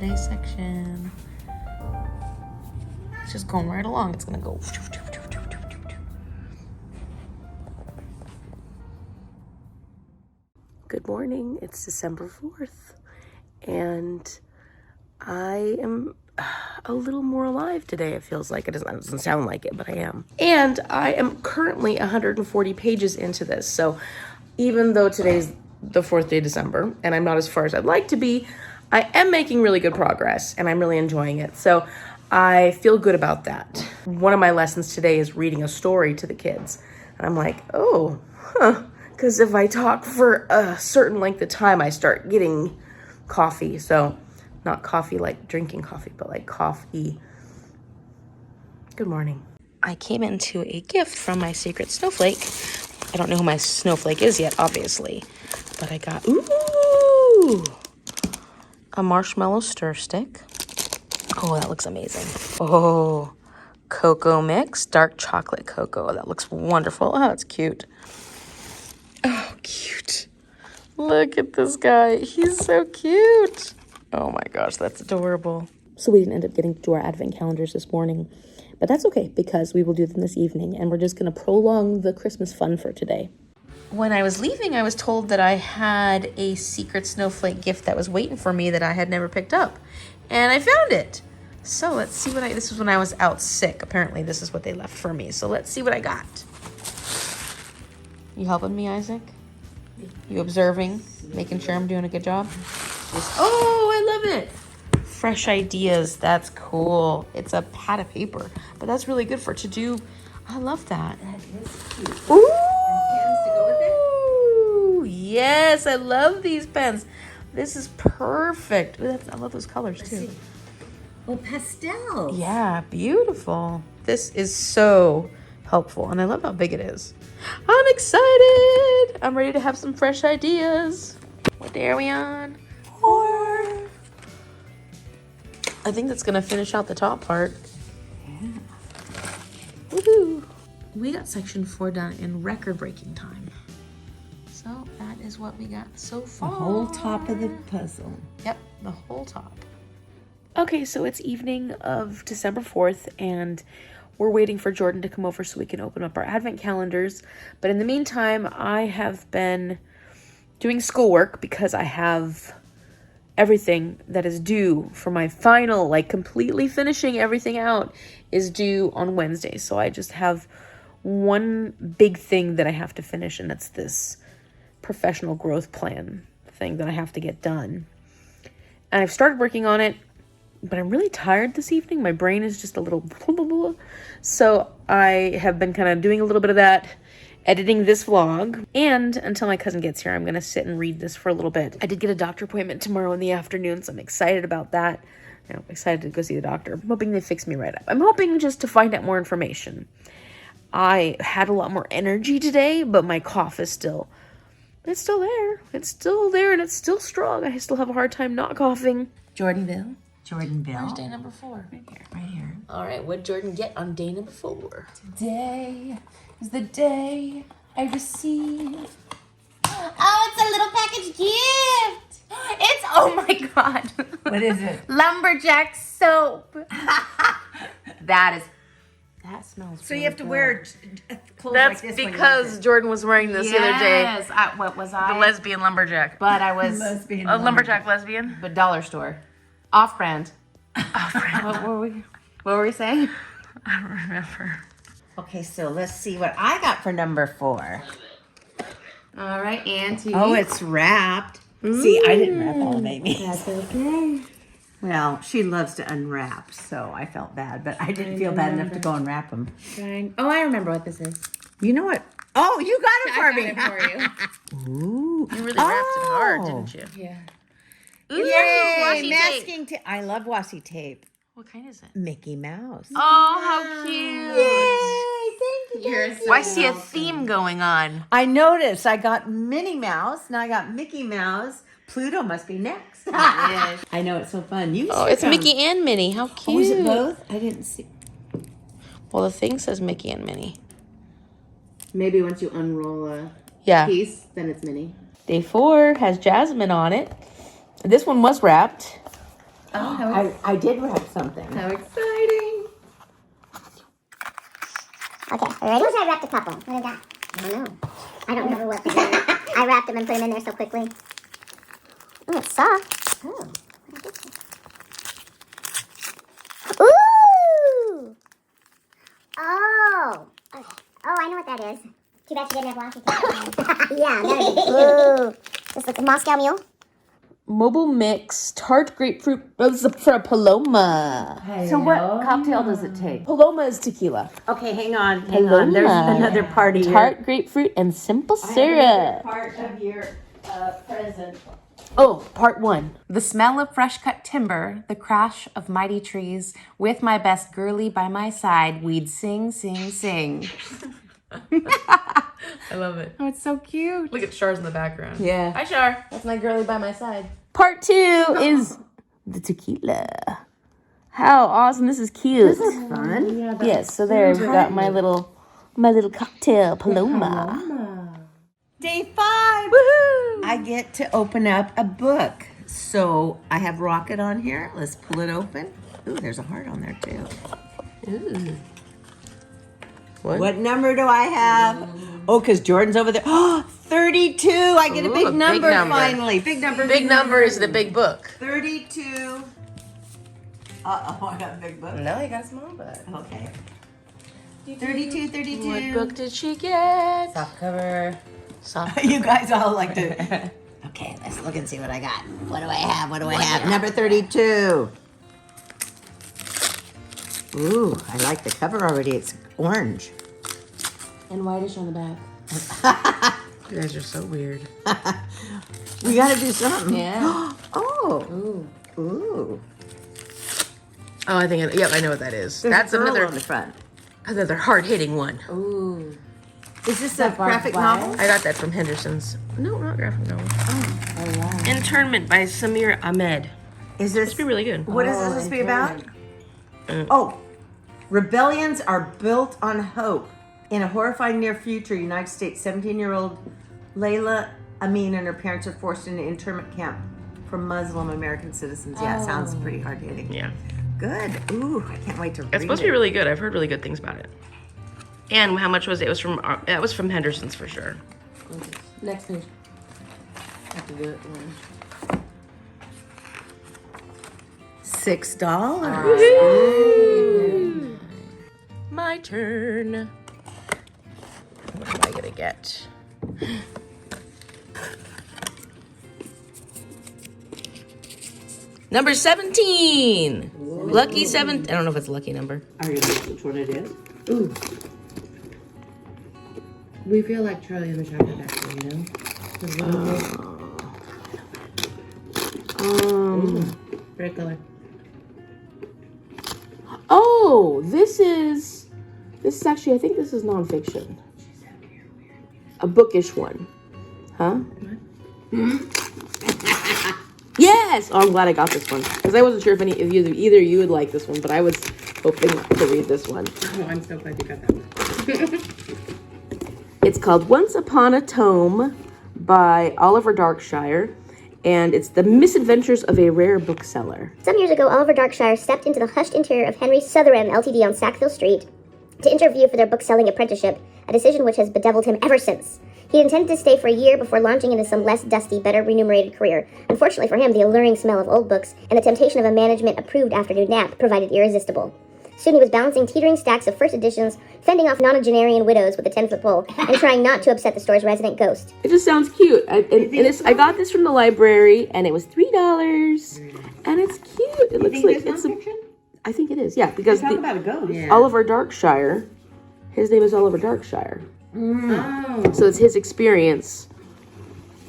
holiday section. It's just going right along. It's gonna go. Good morning. It's December 4th, and I am a little more alive today. It feels like it doesn't sound like it, but I am. And I am currently 140 pages into this. So even though today's the 4th day of December and I'm not as far as I'd like to be, I am making really good progress and I'm really enjoying it. So I feel good about that. One of my lessons today is reading a story to the kids. And I'm like, oh, because if I talk for a certain length of time, I start getting coffee. So not coffee like drinking coffee, but like coffee. Good morning. I came into a gift from my secret snowflake. I don't know who my snowflake is yet, obviously. But I got, a marshmallow stir stick. Oh, that looks amazing. Oh, cocoa mix, dark chocolate cocoa. That looks wonderful. Oh, it's cute. Oh, cute. Look at this guy. He's so cute. Oh my gosh, that's adorable. So we didn't end up getting to do our advent calendars this morning, but that's okay because we will do them this evening and we're just going to prolong the Christmas fun for today. When I was leaving, I was told that I had a secret snowflake gift that was waiting for me that I had never picked up, and I found it. So let's see what this was when I was out sick. Apparently this is what they left for me. So let's see what I got. You helping me, Isaac? You observing, making sure I'm doing a good job? Oh, I love it. Fresh ideas. That's cool. It's a pad of paper, but that's really good for to do. I love that. That is cute. Ooh. And pens to go with it? Yes, I love these pens. This is perfect. Ooh, I love those colors too. Oh, pastel. Yeah, beautiful. This is so helpful, and I love how big it is. I'm excited. I'm ready to have some fresh ideas. What day are we on? 4. I think that's gonna finish out the top part. Yeah. Woohoo! We got section 4 done in record-breaking time. So that is what we got so far. The whole top of the puzzle. Yep, the whole top. Okay, so it's evening of December 4th, and we're waiting for Jordan to come over so we can open up our advent calendars. But in the meantime, I have been doing schoolwork because I have everything that is due for my final, like completely finishing everything out, is due on Wednesday. So I just have one big thing that I have to finish, and it's this professional growth plan thing that I have to get done. And I've started working on it, but I'm really tired this evening. My brain is just a little blah, blah, blah. So I have been kind of doing a little bit of that, editing this vlog, and until my cousin gets here, I'm gonna sit and read this for a little bit. I did get a doctor appointment tomorrow in the afternoon, so I'm excited about that. I'm excited to go see the doctor. I'm hoping they fix me right up. I'm hoping just to find out more information. I had a lot more energy today, but my cough is still there. It's still there, and it's still strong. I still have a hard time not coughing. Jordanville. Jordanville. Day number 4. Right here. Right here. All right, what did Jordan get on day number 4? Today is the day I receive. Oh, it's a little package gift. It's, oh my God. What is it? Lumberjack soap. That smells So really you have to good. wear clothes That's like this when you because use it. Jordan was wearing this the other day. Yes. What was I? The lesbian lumberjack. But I was Lesbian A lumberjack lesbian? but dollar store. Off brand. What were we saying? I don't remember. Okay, so let's see what I got for number 4. All right, Auntie. Oh, it's wrapped. See, I didn't wrap all of Amy's. That's okay. Well, she loves to unwrap, so I felt bad, but I didn't feel bad enough to go and wrap them. Fine. Oh, I remember what this is. You know what? Oh, you got it for me. I got it for you. Ooh. You really wrapped it hard, didn't you? Yeah. Ooh, Yay, washi tape. masking tape. I love washi tape. What kind is it? Mickey Mouse. Oh, how cute. Yay, thank you. You're so Well, I see a welcome. theme going on. I noticed I got Minnie Mouse, now I got Mickey Mouse. Pluto must be next. I know, it's so fun. You Oh, should it's come. Mickey and Minnie. How cute. Oh, is it both? I didn't see. Well, the thing says Mickey and Minnie. Maybe once you unroll a Yeah. piece, then it's Minnie. Day 4 has Jasmine on it. This one was wrapped. I did wrap something. How exciting. Okay, are you ready? I wrapped a couple. What I got? I don't know. I don't remember what they were. I wrapped them and put them in there so quickly. Oh, it's soft. Oh. Ooh! Oh! Okay. Oh, I know what that is. Too bad she didn't have washi tape. Yeah, there it is. Ooh. This looks a Moscow Mule. Mobile mix, tart grapefruit for a Paloma. So what cocktail does it take? Paloma is tequila. Okay, hang on. There's another party here. Tart grapefruit and simple syrup. Part of your present. Oh, part 1. The smell of fresh cut timber, the crash of mighty trees. With my best girlie by my side, we'd sing, sing, sing. I love it. Oh, it's so cute. Look at Char's in the background. Yeah. Hi, Char. That's my girlie by my side. Part 2 is the tequila. How awesome. This is cute. This is fun. Yes, so there we got my little cocktail, Paloma. Day 5. Woohoo! I get to open up a book. So I have Rocket on here. Let's pull it open. Ooh, there's a heart on there too. Ooh. What number do I have? Oh, because Jordan's over there. Oh, 32. I get a big number finally. Big number. Big number is the big book. 32. Uh-oh, I got a big book. No, you got a small book. Okay. 32, 32. What book did she get? Soft cover. You guys all like to. Okay, let's look and see what I got. What do I have? What do I have? Number 32. Ooh, I like the cover already. It's orange. And whitish on the back. You guys are so weird. We gotta do something. Yeah. Oh. Ooh. Oh, I think, yep, I know what that is. There's That's a girl another on the front. hard-hitting one. Ooh. Is this a graphic novel? I got that from Henderson's. No, not graphic novel. Oh, wow. Internment by Samir Ahmed. Is this? It's be really good. What is this supposed to be about? Oh, rebellions are built on hope. In a horrifying near future, United States 17-year-old Layla Amin and her parents are forced into an internment camp for Muslim American citizens. Yeah, it sounds pretty hard hitting. Yeah. Good. Ooh, I can't wait to read it. It's supposed to be really good. I've heard really good things about it. And how much was it? It was from Henderson's for sure. Next page. I have to do it orange. $6. My turn. What am I gonna get? Number 17. Lucky 7. I don't know if it's a lucky number. Are you going to know which one it is? Ooh. We feel like Charlie and the Chocolate Factory, you know? Red color. Oh, this is actually, I think this is nonfiction. A bookish one. Huh? Yes! Oh, I'm glad I got this one. Because I wasn't sure if either you would like this one, but I was hoping to read this one. Oh, I'm so glad you got that one. It's called Once Upon a Tome by Oliver Darkshire, and it's the misadventures of a rare bookseller. Some years ago, Oliver Darkshire stepped into the hushed interior of Henry Sutherland Ltd. On Sackville Street to interview for their book-selling apprenticeship, a decision which has bedeviled him ever since. He intended to stay for a year before launching into some less dusty, better remunerated career. Unfortunately for him, the alluring smell of old books and the temptation of a management-approved afternoon nap proved irresistible. Soon he was balancing teetering stacks of first editions, fending off nonagenarian widows with a 10-foot pole, and trying not to upset the store's resident ghost. It just sounds cute. I got this from the library, and it was $3, and it's cute. It looks like it's nonfiction? I think it is, yeah, because Talk about a ghost. Yeah. Oliver Darkshire, his name is Oliver Darkshire. Oh. So it's his experience,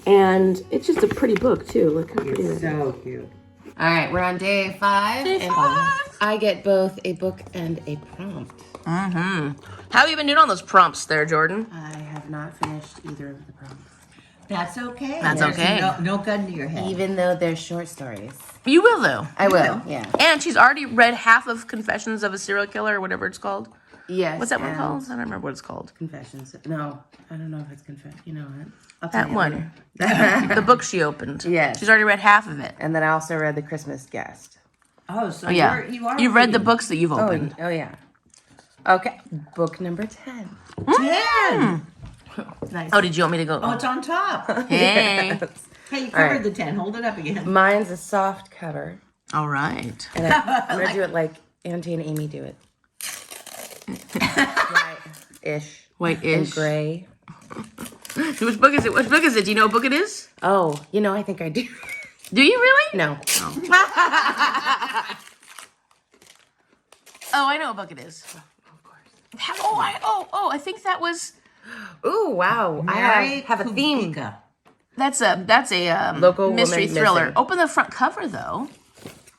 and it's just a pretty book too. Look how pretty it is. So cute. All right, we're on day 5. And I get both a book and a prompt. Mm-hmm. How have you been doing on those prompts there, Jordan? I have not finished either of the prompts. That's okay. That's There's okay. No gun to your head. Even though they're short stories. You will, though. I will, yeah. And she's already read half of Confessions of a Serial Killer, or whatever it's called. Yes. What's that one and called? I don't remember what it's called. Confessions. No, I don't know if it's confession. You know what? I'll That tell you one. later. The book she opened. Yes. She's already read half of it. And then I also read The Christmas Guest. Oh, so Yeah. you are You read the reading. books that you've opened. Oh yeah. Okay, book number 10. 10. Nice. Oh, did you want me to go? Oh, it's on top. Hey. Hey, you covered right. the 10. Hold it up again. Mine's a soft cover. All right. And I'm gonna do it like Auntie and Amy do it. White-ish. White-ish. And gray. Which book is it? Which book is it? Do you know what book it is? Oh, I think I do. Do you really? No. Oh, I know what book it is. Of course. I think that was. Ooh, wow. Mary I have a theme. Kubica. That's a Local mystery woman thriller. missing. Open the front cover though.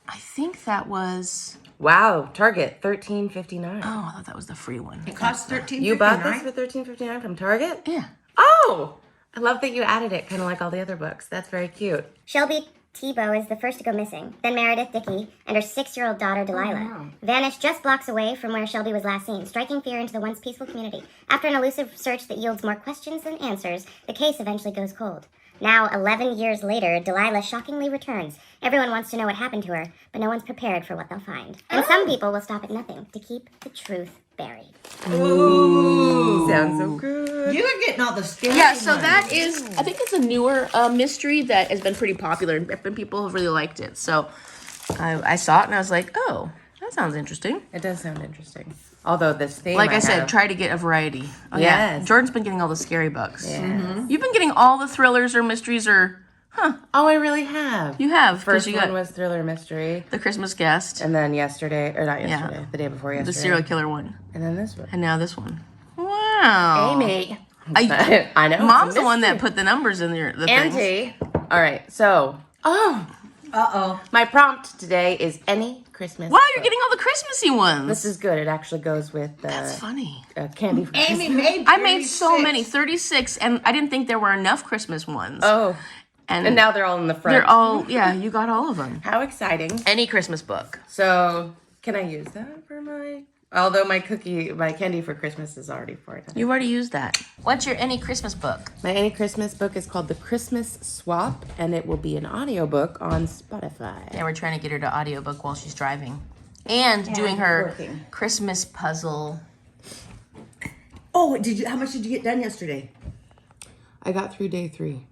I think that was. Wow, Target, $13.59. Oh, I thought that was the free one. It costs $13.59. You bought this for $13.59 from Target? Yeah. Oh! I love that you added it, kind of like all the other books. That's very cute. Shelby Tebow is the first to go missing. Then Meredith Dickey and her 6-year-old daughter Delilah vanished just blocks away from where Shelby was last seen, striking fear into the once peaceful community. After an elusive search that yields more questions than answers, the case eventually goes cold. Now, 11 years later, Delilah shockingly returns. Everyone wants to know what happened to her, but no one's prepared for what they'll find. And some people will stop at nothing to keep the truth buried. Ooh. Sounds so good. You were getting all the scary Yeah, so ones. that is, I think it's a newer mystery that has been pretty popular and people have really liked it. So I saw it and I was like, oh, that sounds interesting. It does sound interesting. Although this theme, Like I said, have- try to get a variety. Oh, yeah. Yes. Jordan's been getting all the scary books. Yeah. You've been getting all the thrillers or mysteries or, Oh, I really have. you have. 'Cause First you one got was Thriller Mystery. the Christmas guest, And then yesterday, or not yesterday, the day before yesterday. the serial killer one, And then this one. and now this one. Wow. Amy. I, I know. Mom's it's a the one that mystery. put the numbers in there. The things. Auntie. All right, so. Oh. Uh-oh. My prompt today is any Christmas. Wow, you're book. getting all the Christmassy ones. This is good. It actually goes with That's funny. candy for Amy Christmas. made I made so 36. many, 36, and I didn't think there were enough Christmas ones. Oh. and, And now they're all in the front. they're all, yeah, you got all of them. How exciting. Any Christmas book. So, can I use that for my... Although my candy for Christmas is already for it. You've already used that. What's your any Christmas book? My any Christmas book is called The Christmas Swap, and it will be an audiobook on Spotify. Yeah, we're trying to get her to audiobook while she's driving. And doing her working. Christmas puzzle. Oh, how much did you get done yesterday? I got through day 3.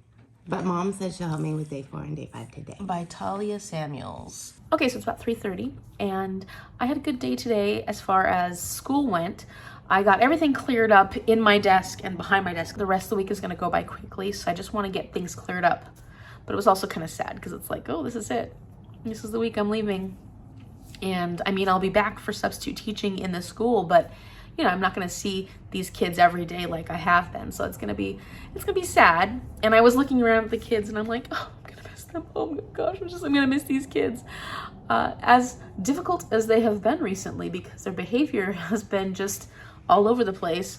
But Mom said she'll help me with day 4 and day 5 today. By Talia Samuels. Okay, so it's about 3:30, and I had a good day today as far as school went. I got everything cleared up in my desk and behind my desk. The rest of the week is going to go by quickly, so I just want to get things cleared up. But it was also kind of sad because it's like, oh, this is it. This is the week I'm leaving. And I mean, I'll be back for substitute teaching in the school, but I'm not going to see these kids every day like I have been. So it's going to be sad. And I was looking around at the kids and I'm like, oh, I'm going to miss them. Oh my gosh, I'm going to miss these kids. As difficult as they have been recently because their behavior has been just all over the place,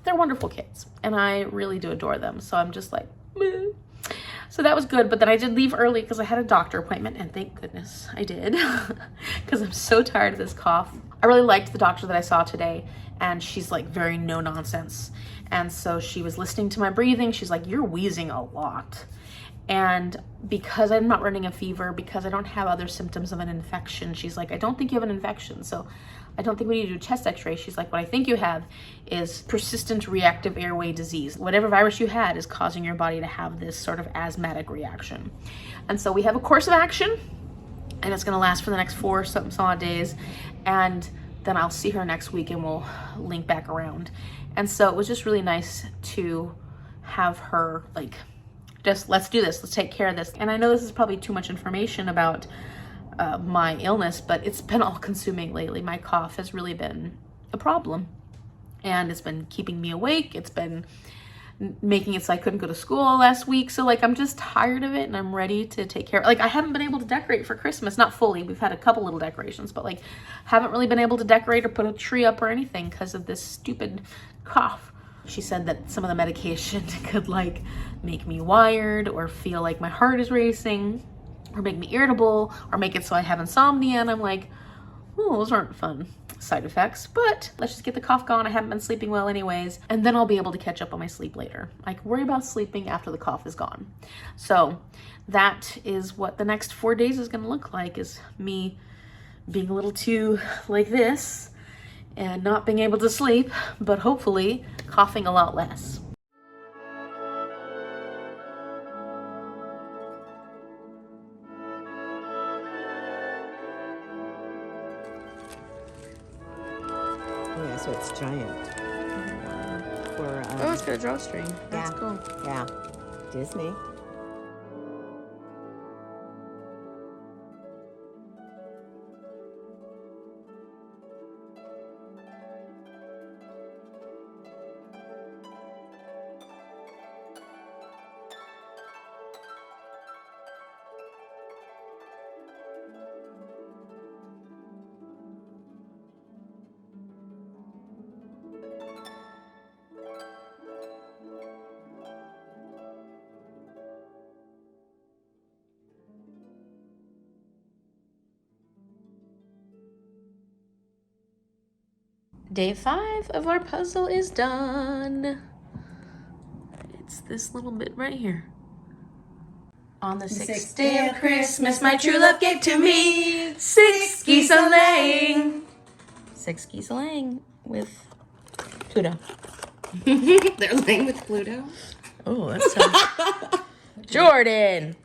they're wonderful kids and I really do adore them. So I'm just like, meh. So that was good, but then I did leave early because I had a doctor appointment, and thank goodness I did because I'm so tired of this cough. I really liked the doctor that I saw today, and she's like very no nonsense. And so she was listening to my breathing. She's like, you're wheezing a lot. And because I'm not running a fever, because I don't have other symptoms of an infection, she's like, I don't think you have an infection. So I don't think we need to do a chest x-ray. She's like, what I think you have is persistent reactive airway disease. Whatever virus you had is causing your body to have this sort of asthmatic reaction. And so we have a course of action, and it's going to last for the next 4 some odd days. And then I'll see her next week and we'll link back around. And so it was just really nice to have her like, just let's do this, let's take care of this. And I know this is probably too much information about my illness, but it's been all consuming lately. My cough has really been a problem, and it's been keeping me awake. It's been making it so I couldn't go to school last week. So like, I'm just tired of it and I'm ready to take care of it. Like, I haven't been able to decorate for Christmas, not fully. We've had a couple little decorations, but like haven't really been able to decorate or put a tree up or anything because of this stupid cough. She said that some of the medication could like make me wired or feel like my heart is racing or make me irritable or make it so I have insomnia. And I'm like, oh, those aren't fun side effects, but let's just get the cough gone. I haven't been sleeping well anyways, and then I'll be able to catch up on my sleep later. I can worry about sleeping after the cough is gone. So that is what the next 4 days is going to look like, is me being a little too like this and not being able to sleep, but hopefully coughing a lot less. Oh yeah, so it's giant. For Oh, it's got a drawstring. That's yeah. cool. Yeah, Disney. Day 5 of our puzzle is done. It's this little bit right here. On the 6th day of Christmas, my true love gave to me 6 geese a-laying. 6 geese a-laying with Pluto. They're laying with Pluto. Oh, that's tough. Jordan,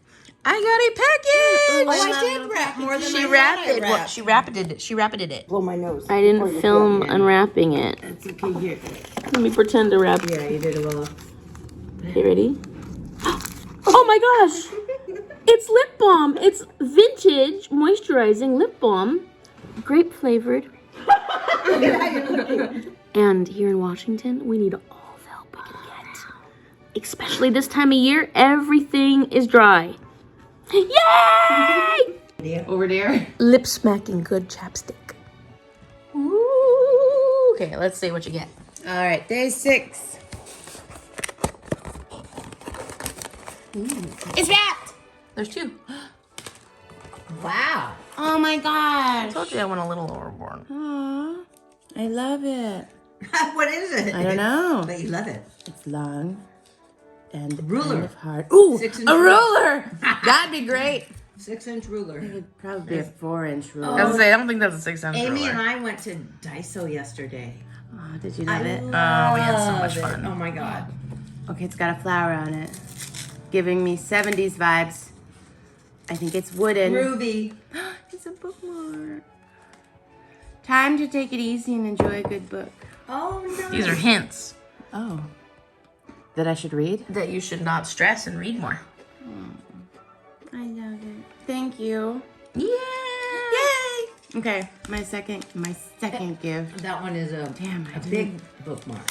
I got a package. I did wrap more than She wrapped it. Well, she wrapped it. Blow my nose. I didn't film unwrapping it. It's okay here. Let me pretend to wrap. Yeah, you did it well. Okay, ready? Oh my gosh! It's lip balm. It's vintage moisturizing lip balm, grape flavored. And here in Washington, we need all the help we can get. Especially this time of year, everything is dry. Yay! Over there. Lip smacking good chapstick. Ooh. Okay, let's see what you get. All right, day 6. It's wrapped. There's 2. Wow. Oh my I gosh. told you I went a little overboard. Aw, I love it. What is it? I don't know. But you love it. It's long and Ruler. kind of hard. Ooh, 6-inch a ruler. That'd be great. 6-inch ruler. It would probably be a 4-inch ruler. I was gonna say, I don't think that's a 6-ounce Amy ruler. and I went to Daiso yesterday. Oh, did you love it? we had so much Love it. fun. Oh my god. Okay, it's got a flower on it, giving me 70s vibes. I think it's wooden. Ruby. It's a bookmark. Time to take it easy and enjoy a good book. Oh no. These are hints Oh. That I should read? that you should not stress and read more. I love it. Thank you. Yeah! Yay! Okay, my second gift. That one is a Damn, I a big bookmark.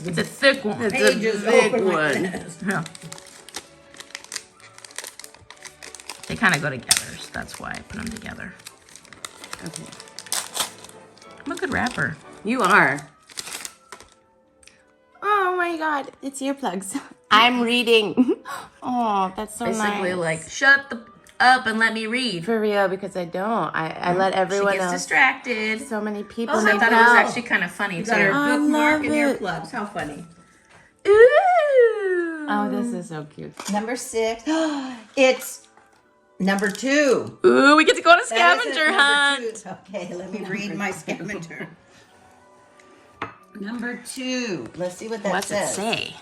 It's a thick one. It's Pages a big open like one. this. Yeah. They kind of go together, so that's why I put them together. Okay. I'm a good rapper. You are. Oh my god, it's earplugs. I'm reading. Oh, that's so Basically, nice. like, shut up and let me read. For real, because I don't. I let She everyone gets else. distracted. So many people I need thought it was help. actually kind of funny, You got her too. I bookmark love and it. earplugs. How funny. Ooh! Oh, this is so cute. Number 6. It's number 2. Ooh, we get to go on a That is it, scavenger number hunt. 2. Okay, let me read my scavenger. Number 2. Let's see what that What's it says. say?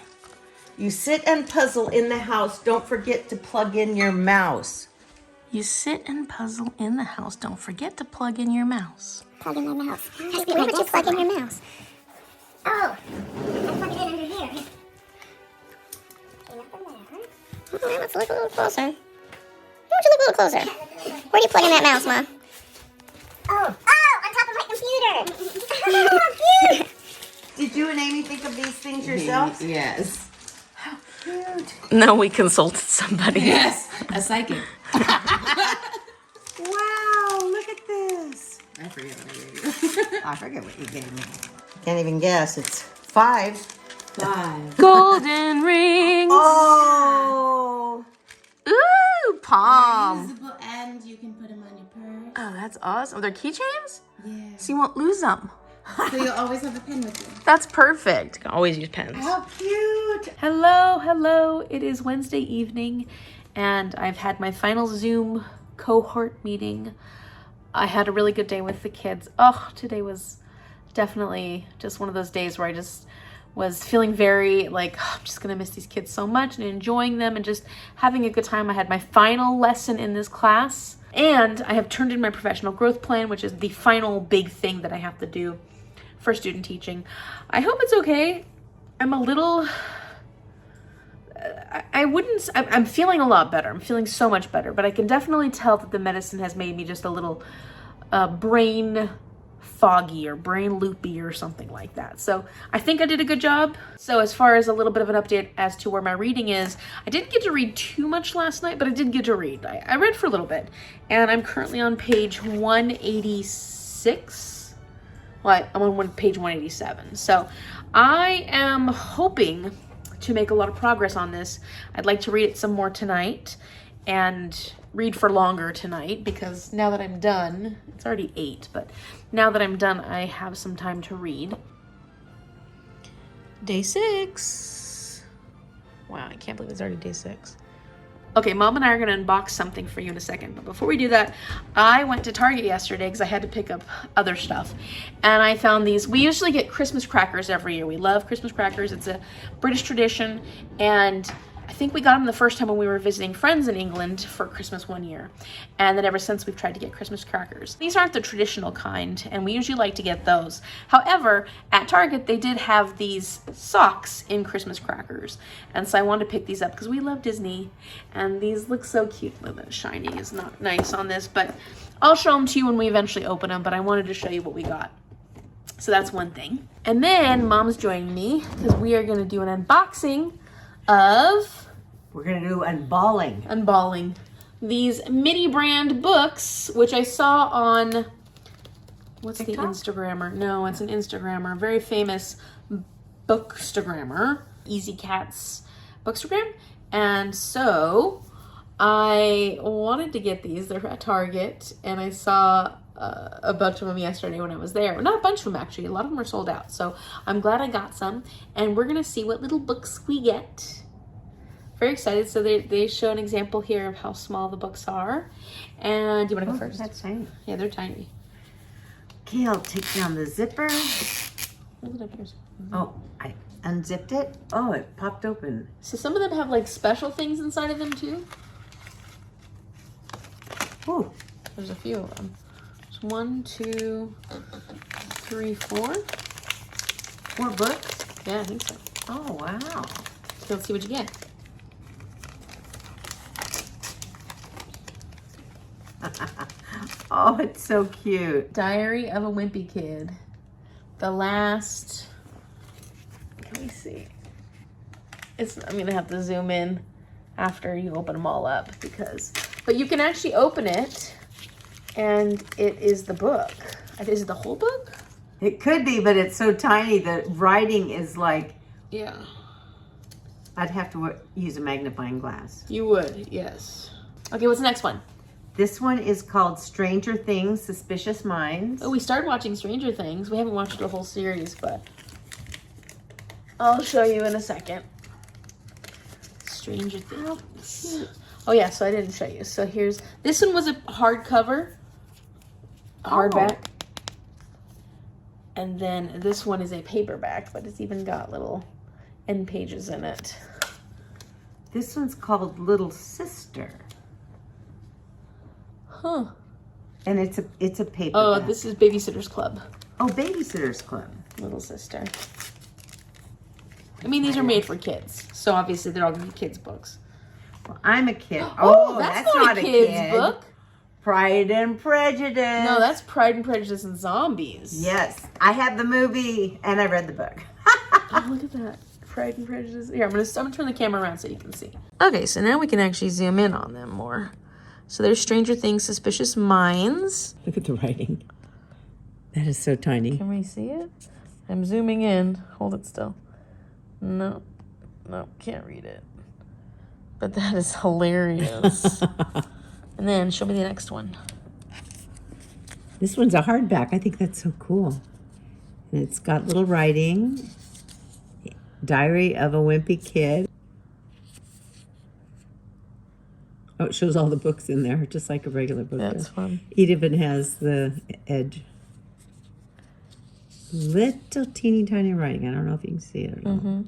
You sit and puzzle in the house. Don't forget to plug in your mouse. You sit and puzzle in the house. Don't forget to plug in your mouse. Plug in my mouse. Where would you plug in your mouse? Oh, I plug it in under here. Okay, nothing there. Let's look a little closer. Why don't you look a little closer? Where do you plug in that mouse, Mom? Oh, on top of my computer. Oh, cute. Did you and Amy think of these things yourselves? Yes. No, we consulted somebody. Yes, a psychic. Wow, look at this. I forget what I gave you. I forget what you gave me. Can't even guess. It's 5. 5. Golden rings. Oh. Ooh, palm. Visible and you can put them on your purse. Oh, that's awesome. They're keychains? Yeah. So you won't lose them. So you'll always have a pen with you. That's perfect. You can always use pens. How cute. Hello. It is Wednesday evening, and I've had my final Zoom cohort meeting I had a really good day with the kids. Oh, today was definitely just one of those days where I just was feeling very like, oh, I'm just gonna miss these kids so much, and enjoying them and just having a good time. I had my final lesson in this class, and I have turned in my professional growth plan, which is the final big thing that I have to do for student teaching. I hope it's okay. I'm a little, I'm feeling a lot better. I'm feeling so much better, but I can definitely tell that the medicine has made me just a little brain foggy or brain loopy or something like that. So I think I did a good job. So as far as a little bit of an update as to where my reading is, I didn't get to read too much last night, but I did get to read. I read for a little bit, and I'm currently on page 186. Well, I'm on page 187. So I am hoping to make a lot of progress on this. I'd like to read it some more tonight and read for longer tonight, because now that I'm done, it's already 8, but now that I'm done, I have some time to read. Day 6. Wow, I can't believe it's already day 6. Okay, Mom and I are going to unbox something for you in a second, but before we do that, I went to Target yesterday because I had to pick up other stuff, and I found these. We usually get Christmas crackers every year. We love Christmas crackers. It's a British tradition, and I think we got them the first time when we were visiting friends in England for Christmas one year, and then ever since we've tried to get Christmas crackers. These aren't the traditional kind, and we usually like to get those. However, at Target they did have these socks in Christmas crackers, and so I wanted to pick these up because we love Disney, and these look so cute. The shining is not nice on this, but I'll show them to you when we eventually open them, but I wanted to show you what we got. So that's one thing. And then Mom's joining me because we are going to do an unboxing of... We're going to do unballing These mini brand books, which I saw on, what's TikTok? The Instagrammer? No, it's an Instagrammer, very famous bookstagrammer, Easy Cat's bookstagram. And so I wanted to get these. They're at Target, and I saw a bunch of them yesterday when I was there. Well, not a bunch of them, actually. A lot of them are sold out. So I'm glad I got some, and we're going to see what little books we get. Very excited. So they show an example here of how small the books are. And do you want to go first? That's tiny. Yeah, they're tiny. Okay, I'll take down the zipper. Hold it up here. Oh, I unzipped it. Oh, it popped open. So some of them have like special things inside of them too. Ooh. There's a few of them. There's 1, 2, 3, 4. 4 books? Yeah, I think so. Oh, wow. So let's see what you get. Oh, it's so cute. Diary of a Wimpy Kid. The last, let me see. I'm gonna have to zoom in after you open them all up but you can actually open it and it is the book. Is it the whole book? It could be, but it's so tiny. The writing is like, Yeah. I'd have to use a magnifying glass. You would, yes. Okay, what's the next one? This one is called Stranger Things, Suspicious Minds. Oh, we started watching Stranger Things. We haven't watched the whole series, but I'll show you in a second. Stranger Things. Oh yeah, so I didn't show you. So this one was a hardcover, hardback. And then this one is a paperback, but it's even got little end pages in it. This one's called Little Sister. Huh. And it's a paperback. Oh, this is Babysitter's Club. Oh, Babysitter's Club. Little Sister. I mean, these are made for kids, so obviously they're all gonna be kids' books. Well, I'm a kid. Oh, that's not a kid's book. Pride and Prejudice. No, that's Pride and Prejudice and Zombies. Yes, I had the movie and I read the book. Oh, look at that. Pride and Prejudice. Here, I'm gonna turn the camera around so you can see. Okay, so now we can actually zoom in on them more. So there's Stranger Things, Suspicious Minds. Look at the writing. That is so tiny. Can we see it? I'm zooming in. Hold it still. No, can't read it. But that is hilarious. And then show me the next one. This one's a hardback. I think that's so cool. And it's got little writing. Diary of a Wimpy Kid. Oh, it shows all the books in there, just like a regular book That's does. fun. It even has the edge. Little teeny tiny writing. I don't know if you can see it at all.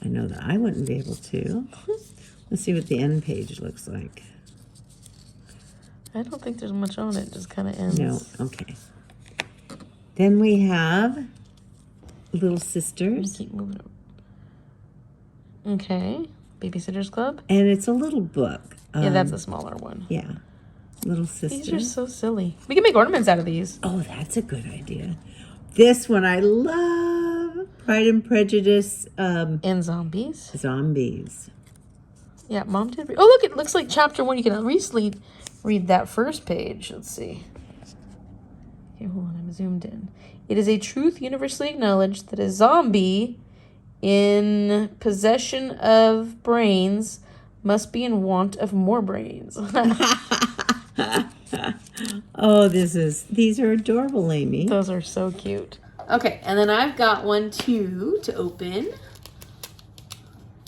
I know that I wouldn't be able to. Let's see what the end page looks like. I don't think there's much on it. It just kind of ends. No, okay. Then we have Little Sisters. Keep moving up. Okay. Babysitter's Club. And it's a little book. Yeah, that's a smaller one. Yeah. Little These are Sisters. so silly. We can make ornaments out of these. Oh, that's a good idea. This one I love. Pride and Prejudice. And zombies. Zombies. Yeah, Mom did. Oh, look, it looks like chapter 1. You can at least read that first page. Let's see. Okay, hold on. I'm zoomed in. It is a truth universally acknowledged that a zombie in possession of brains must be in want of more brains. Oh, these are adorable, Amy. Those are so cute. Okay, and then I've got one too to open.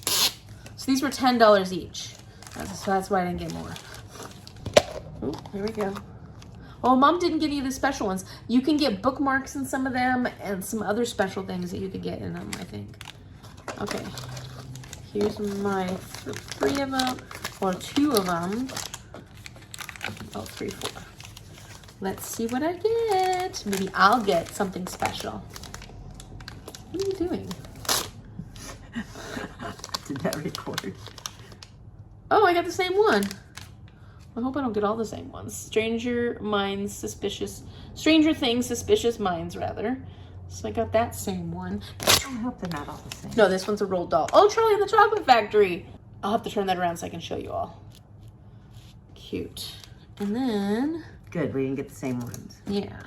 So these were $10 each. So that's why I didn't get more. Oh, here we go. Oh, Mom didn't get any of the special ones. You can get bookmarks in some of them and some other special things that you could get in them, I think. Okay. Here's my 3 of them, or 2 of them. Oh, 3, 4. Let's see what I get. Maybe I'll get something special. What are you doing? Did that record? Oh, I got the same one. I hope I don't get all the same ones. Stranger Things, Suspicious Minds, rather. So I got that same one. I hope they're not all the same. No, this one's a rolled doll. Oh, Charlie and the Chocolate Factory. I'll have to turn that around so I can show you all. Cute. And then, Good, we didn't get the same ones. yeah.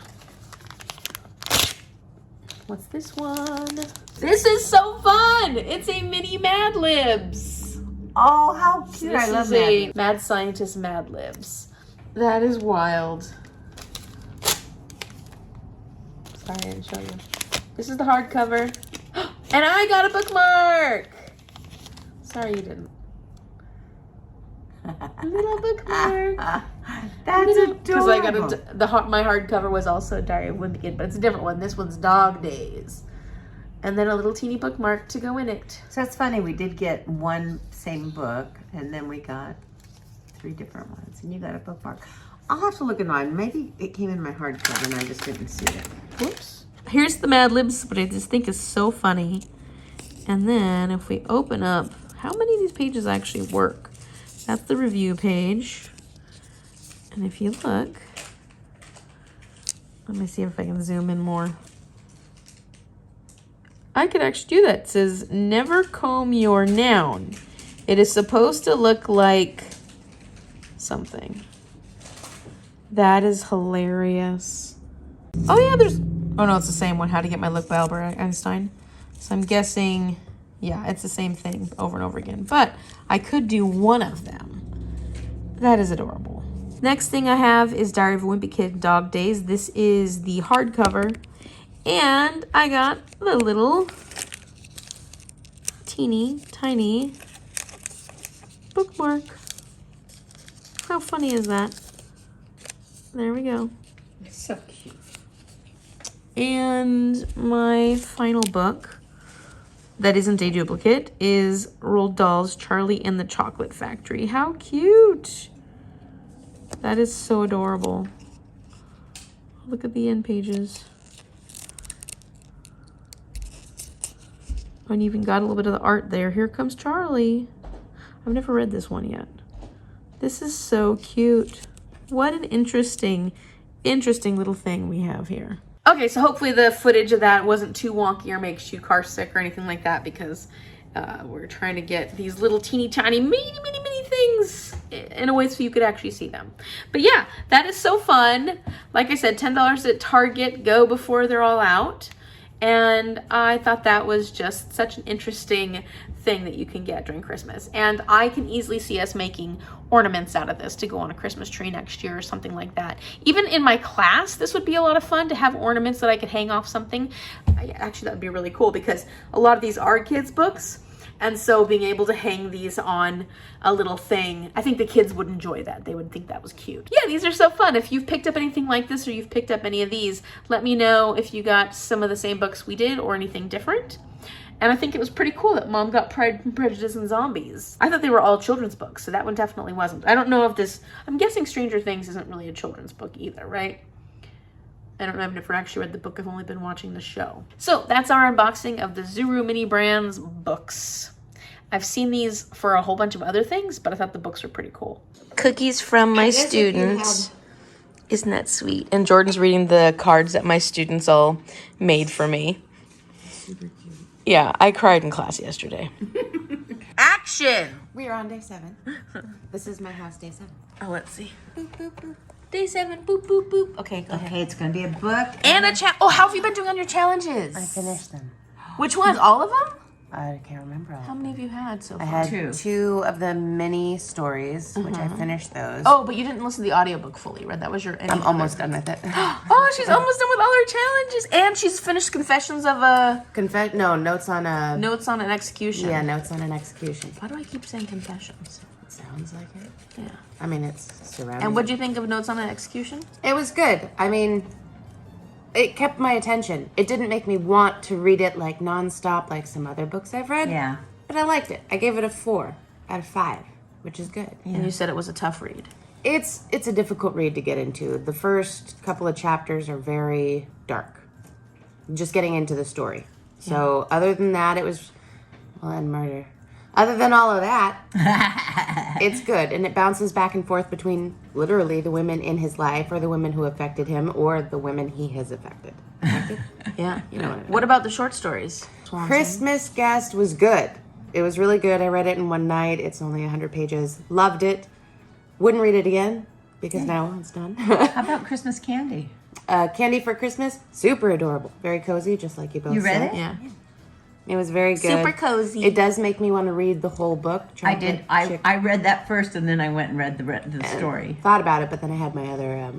What's this one? This is so fun! It's a mini Mad Libs. Oh, how cute. This I love is that. a Mad Scientist Mad Libs. That is wild. Sorry, I didn't show you. This is the hardcover. And I got a bookmark! Sorry you didn't. A little bookmark. That's adorable. Because I got my hardcover was also Diary of a Wimpy Kid, but it's a different one. This one's Dog Days. And then a little teeny bookmark to go in it. So that's funny. We did get one same book, and then we got 3 different ones, and you got a bookmark. I'll have to look at mine. Maybe it came in my hardcover, and I just didn't see it. Whoops. Here's the Mad Libs, but I just think is so funny. And then if we open up, how many of these pages actually work? That's the review page. And if you look, let me see if I can zoom in more. I could actually do that. It says, never comb your noun. It is supposed to look like something. That is hilarious. Oh yeah, oh no, it's the same one. How to Get My Look by Albert Einstein. So I'm guessing, yeah, it's the same thing over and over again. But I could do one of them. That is adorable. Next thing I have is Diary of a Wimpy Kid, Dog Days. This is the hardcover. And I got the little teeny tiny bookmark. How funny is that? There we go. So cute. And my final book that isn't a duplicate is Roald Dahl's Charlie and the Chocolate Factory. How cute! That is so adorable. Look at the end pages. And even got a little bit of the art there. Here comes Charlie. I've never read this one yet. This is so cute. What an interesting little thing we have here. Okay, so hopefully the footage of that wasn't too wonky or makes you car sick or anything like that, because we're trying to get these little teeny tiny mini things in a way so you could actually see them. But yeah, that is so fun. Like I said, $10 at Target. Go before they're all out. And I thought that was just such an interesting thing that you can get during Christmas. And I can easily see us making ornaments out of this to go on a Christmas tree next year or something like that. Even in my class, this would be a lot of fun to have ornaments that I could hang off something. Actually, that would be really cool, because a lot of these are kids' books. And so being able to hang these on a little thing, I think the kids would enjoy that. They would think that was cute. Yeah, these are so fun. If you've picked up anything like this or you've picked up any of these, let me know if you got some of the same books we did or anything different. And I think it was pretty cool that Mom got Pride and Prejudice and Zombies. I thought they were all children's books, so that one definitely wasn't. I don't know if this, I'm guessing Stranger Things isn't really a children's book either, right? I don't know, I've never actually read the book, I've only been watching the show. So that's our unboxing of the Zuru Mini Brands books. I've seen these for a whole bunch of other things, but I thought the books were pretty cool. Cookies from my students. Isn't that sweet? And Jordan's reading the cards that my students all made for me. Super cute. Yeah, I cried in class yesterday. Action! We are on day 7. This is my house, day 7. Oh, let's see. Boop, boop, boop. Day 7, boop, boop, boop. Okay, go ahead. Okay, it's going to be a book. And a Oh, how have you been doing on your challenges? I finished them. Which ones? All of them? I can't remember all. How many have you had so far? I had 2 of the mini stories, which I finished those. Oh, but you didn't listen to the audiobook fully, right? That was your... I'm almost done with it. Oh, she's almost done with all her challenges. And she's finished Confessions of a... Notes on a... Notes on an Execution. Yeah, Notes on an Execution. Why do I keep saying Confessions? It sounds like it. Yeah. I mean, it's surrounding. And what'd you think of Notes on an Execution? It was good. I mean, it kept my attention. It didn't make me want to read it like nonstop like some other books I've read. Yeah. But I liked it. I gave it a 4 out of 5, which is good. And you said it was a tough read. It's a difficult read to get into. The first couple of chapters are very dark. Just getting into the story. So other than that, it was, well, and murder. Other than all of that, it's good. And it bounces back and forth between literally the women in his life or the women who affected him or the women he has affected. Yeah. You know What about the short stories? Christmas Guest was good. It was really good. I read it in one night. It's only 100 pages. Loved it. Wouldn't read it again because now it's done. How about Christmas Candy? Candy for Christmas, super adorable. Very cozy, just like you both You read said. it? Yeah. It was very good. Super cozy. It does make me want to read the whole book. I did. I read that first, and then I went and read the story. Thought about it, but then I had my other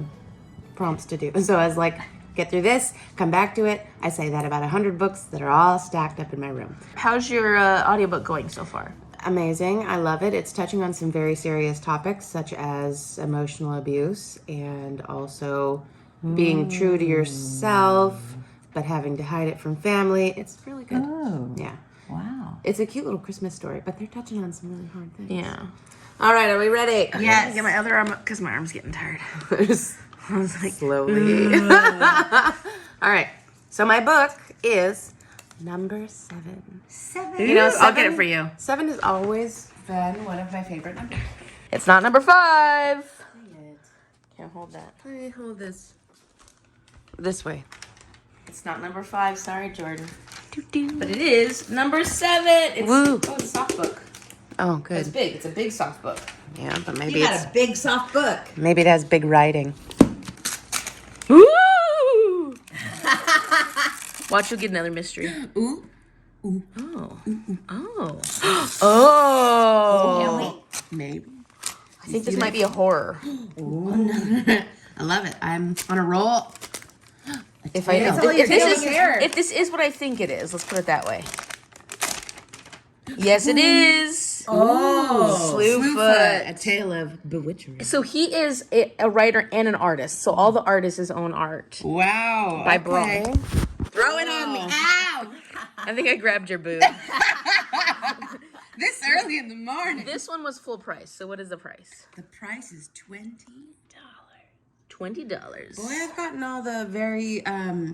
prompts to do. So I was like, get through this, come back to it. I say that about 100 books that are all stacked up in my room. How's your audiobook going so far? Amazing. I love it. It's touching on some very serious topics, such as emotional abuse and also being true to yourself, but having to hide it from family. It's really good. Oh. Yeah. Wow. It's a cute little Christmas story, but they're touching on some really hard things. Yeah. All right, are we ready? Yes. Get my other arm up because my arm's getting tired. I was like, slowly. All right. So my book is number 7. 7. You know, I'll get it for you. 7 has always been one of my favorite numbers. It's not number 5. Can't hold that. Let me hold this way. It's not number 5. Sorry, Jordan. But it is number 7. It's, Woo. Oh, it's a soft book. Oh, It's good. big. It's a big soft book. Yeah, but maybe You got a big soft book. maybe it has big writing. Woo! Watch, you'll get another mystery. Ooh. Ooh. Oh. Oh. Oh. Maybe. I think this might be a horror. I love it. I'm on a roll. If this is what I think it is, let's put it that way. Yes, it is. Oh. Slewfoot. A tale of bewitchery. So he is a writer and an artist. So all the art is his own art. Wow. By Brawl. Throw it on me. Ow! I think I grabbed your boob. This early in the morning. This one was full price. So what is the price? The price is $20. $20. Boy, I've gotten all the very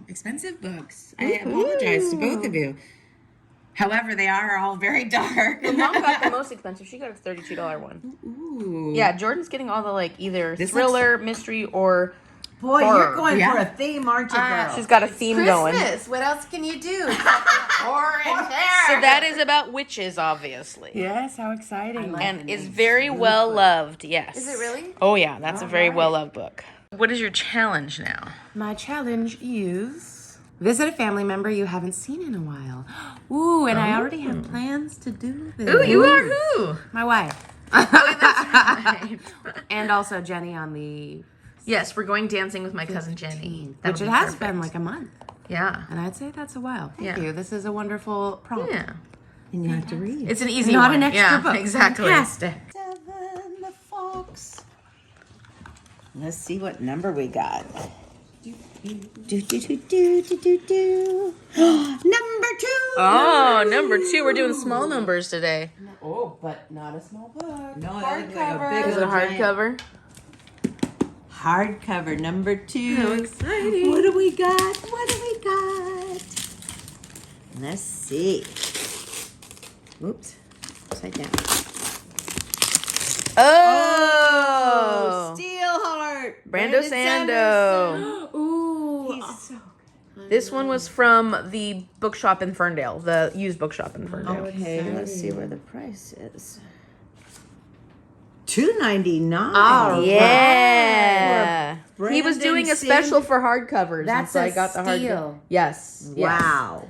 expensive books. I apologize to both of you. However, they are all very dark. Well, Mom got the most expensive. She got a $32 one. Ooh. Yeah, Jordan's getting all the like either thriller, mystery, or Boy, horror. you're going Yeah. for a theme, aren't you, girl? she's got a theme going. Christmas. What else can you do? Horror and terror. So that is about witches, obviously. Yes, how exciting. And is very well loved, yes. Is it really? Oh yeah, that's a very well loved book. What is your challenge now? My challenge is visit a family member you haven't seen in a while. Ooh, and I already have plans to do this. Ooh, you are who? My wife. And also Jenny on the Yes, we're going dancing with my cousin Jenny. That'll which it be has perfect. been like a month. Yeah. And I'd say that's a while. Thank Yeah. you. This is a wonderful prompt. Yeah. And you have to read. It's an easy Not one. an extra book. Exactly. Fantastic. 7, the fox. Let's see what number we got. Number 2. Oh, number 2. We're doing small numbers today. Oh, but not a small book. No, hardcover. Is it a hardcover? Hardcover number 2. How exciting! What do we got? Let's see. Oops, upside down. Oh, Steelheart. Brando Sando. Ooh. He's so This one was from the bookshop in Ferndale, the used bookshop in Ferndale. okay. Let's see where the price is. $2.99. All Yeah. He was Brandon doing a Sim- special for hardcovers. That's and so a I got the steal. hardcover. Yes. Wow.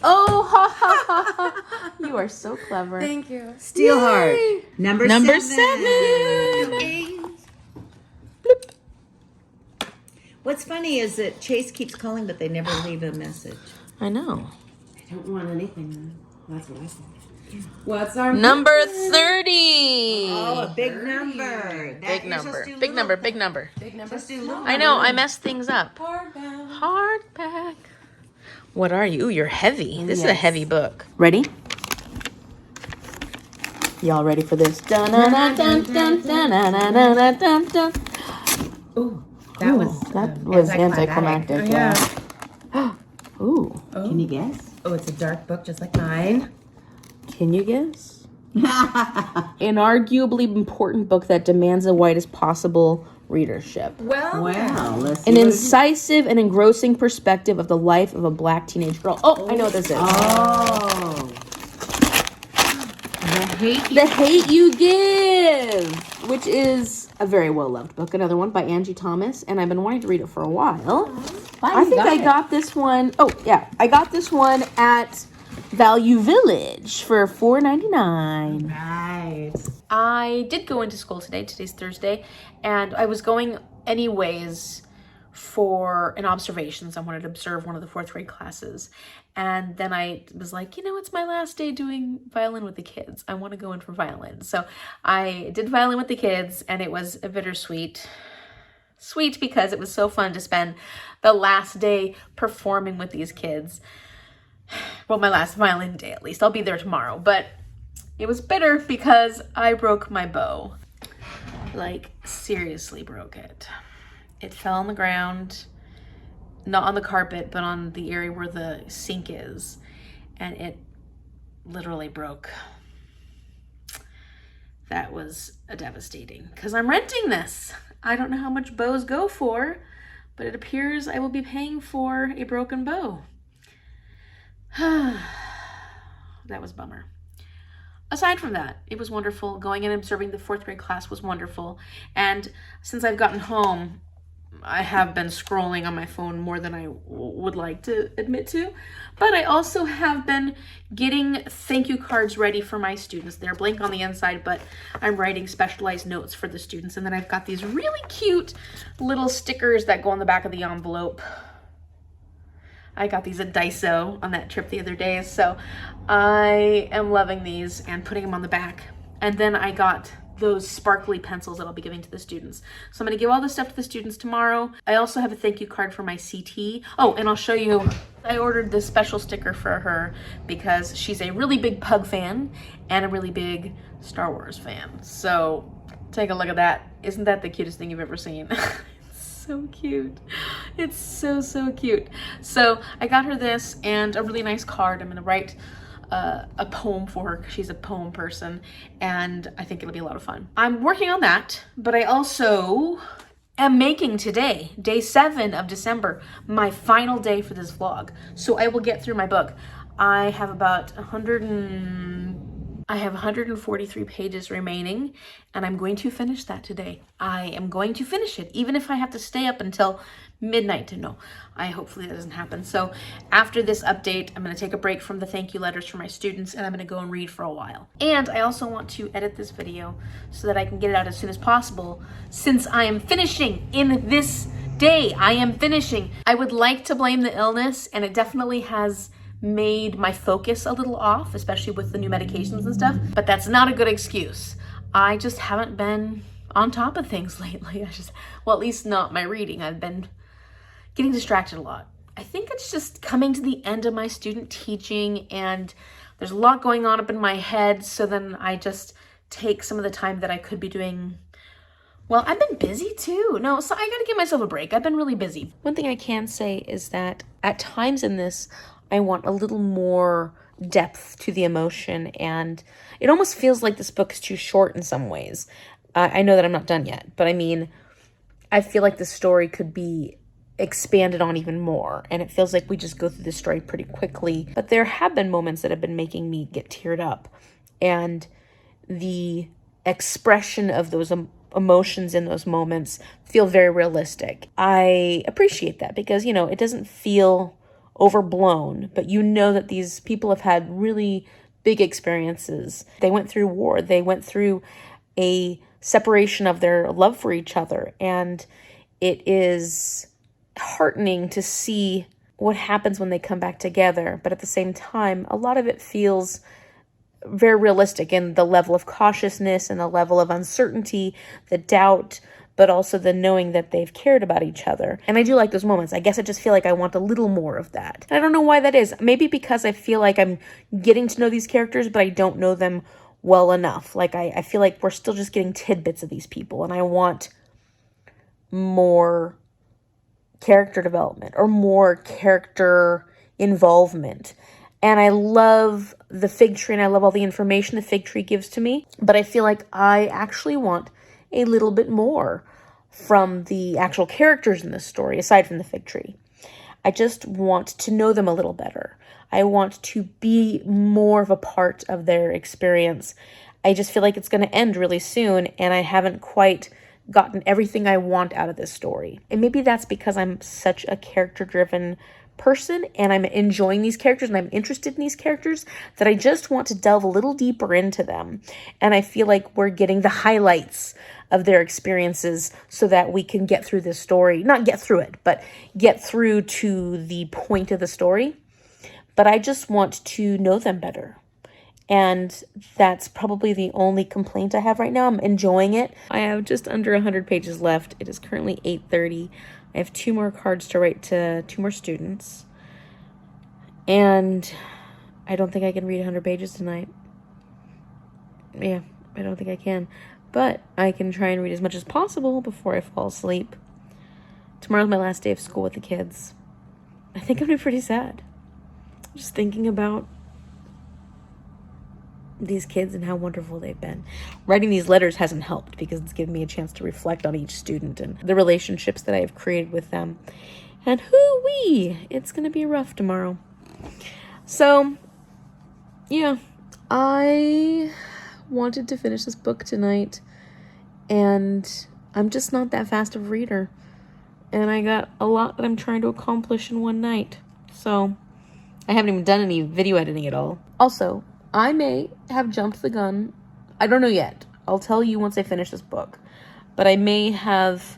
Oh, ha, ha, ha, ha. You are so clever. Thank you. Steelheart. Number 7. 7. What's funny is that Chase keeps calling, but they never leave a message. I know. I don't want anything. That's what I said. What's our Number 30. Oh, a big number. Big number. Big number. Big number. big number? I know. I messed things up. Hardbound. Hardback. What are you? Ooh, you're heavy. This is a heavy book. Ready? Y'all ready for this? Dun, dun, dun, dun, dun, dun, dun, dun, dun, dun, dun. Ooh, that was anticlimactic. Yeah. Ooh. Can you guess? Oh, it's a dark book just like mine. Can you guess? An arguably important book that demands the widest possible readership. Well, Wow. Let's see. An what it- incisive and engrossing perspective of the life of a black teenage girl. Oh, I know what this is. Oh. The Hate You Give, which is a very well-loved book. Another one by Aiden Thomas, and I've been wanting to read it for a while. I think I got this one. Oh, yeah. I got this one at Value Village for $4.99. right. I did go into school today. Today's Thursday, and I was going anyways for an observations. I wanted to observe one of the 4th grade classes. And then I was like, you know, it's my last day doing violin with the kids. I want to go in for violin. So I did violin with the kids, and it was a bittersweet. Sweet because it was so fun to spend the last day performing with these kids. Well, my last violin day at least. I'll be there tomorrow. But it was bitter because I broke my bow. Like, seriously broke it. It fell on the ground, not on the carpet, but on the area where the sink is. And it literally broke. That was devastating because I'm renting this. I don't know how much bows go for, but it appears I will be paying for a broken bow. That was a bummer. Aside from that, it was wonderful. Going and observing the 4th grade class was wonderful. And since I've gotten home, I have been scrolling on my phone more than I would like to admit to. But I also have been getting thank you cards ready for my students. They're blank on the inside, but I'm writing specialized notes for the students. And then I've got these really cute little stickers that go on the back of the envelope. I got these at Daiso on that trip the other day. So I am loving these and putting them on the back. And then I got those sparkly pencils that I'll be giving to the students. So I'm going to give all this stuff to the students tomorrow. I also have a thank you card for my CT. Oh, and I'll show you, I ordered this special sticker for her because she's a really big Pug fan and a really big Star Wars fan. So take a look at that. Isn't that the cutest thing you've ever seen? So cute. It's so, so cute. So I got her this and a really nice card. I'm going to write a poem for her because she's a poem person, and I think it'll be a lot of fun. I'm working on that, but I also am making today, day 7 of December, my final day for this vlog. So I will get through my book. I have about 143 pages remaining, and I'm going to finish that today. I am going to finish it, even if I have to stay up until midnight to know. Hopefully that doesn't happen. So after this update, I'm going to take a break from the thank you letters for my students, and I'm going to go and read for a while. And I also want to edit this video so that I can get it out as soon as possible, since I am finishing in this day. I am finishing. I would like to blame the illness, and it definitely has made my focus a little off, especially with the new medications and stuff, but that's not a good excuse. I just haven't been on top of things lately. Well, at least not my reading. I've been getting distracted a lot. I think it's just coming to the end of my student teaching, and there's a lot going on up in my head, so then I just take some of the time that I could be doing. Well, I've been busy too. No, so I gotta give myself a break. I've been really busy. One thing I can say is that at times in this, I want a little more depth to the emotion, and it almost feels like this book is too short in some ways. I know that I'm not done yet, but I mean, I feel like the story could be expanded on even more, and it feels like we just go through the story pretty quickly. But there have been moments that have been making me get teared up, and the expression of those emotions in those moments feel very realistic. I appreciate that because, you know, it doesn't feel overblown, but you know that these people have had really big experiences. They went through war. They went through a separation of their love for each other, and it is heartening to see what happens when they come back together. But at the same time, a lot of it feels very realistic in the level of cautiousness and the level of uncertainty, the doubt, but also the knowing that they've cared about each other. And I do like those moments. I guess I just feel like I want a little more of that. And I don't know why that is. Maybe because I feel like I'm getting to know these characters, but I don't know them well enough. Like I feel like we're still just getting tidbits of these people, and I want more character development or more character involvement. And I love the fig tree, and I love all the information the fig tree gives to me, but I feel like I actually want a little bit more from the actual characters in this story, aside from the fig tree. I just want to know them a little better. I want to be more of a part of their experience. I just feel like it's going to end really soon, and I haven't quite gotten everything I want out of this story. And maybe that's because I'm such a character-driven person, and I'm enjoying these characters, and I'm interested in these characters, that I just want to delve a little deeper into them. And I feel like we're getting the highlights of their experiences so that we can get through this story. Not get through it, but get through to the point of the story. But I just want to know them better. And that's probably the only complaint I have right now. I'm enjoying it. I have just under 100 pages left. It is currently 8:30. I have 2 more cards to write to 2 more students. And I don't think I can read 100 pages tonight. Yeah, I don't think I can. But I can try and read as much as possible before I fall asleep. Tomorrow's my last day of school with the kids. I think I'm gonna be pretty sad. Just thinking about these kids and how wonderful they've been. Writing these letters hasn't helped because it's given me a chance to reflect on each student and the relationships that I have created with them. And hoo-wee, it's going to be rough tomorrow. So, yeah, I wanted to finish this book tonight, and I'm just not that fast of a reader. And I got a lot that I'm trying to accomplish in one night. So, I haven't even done any video editing at all. Also, I may have jumped the gun. I don't know yet. I'll tell you once I finish this book. But I may have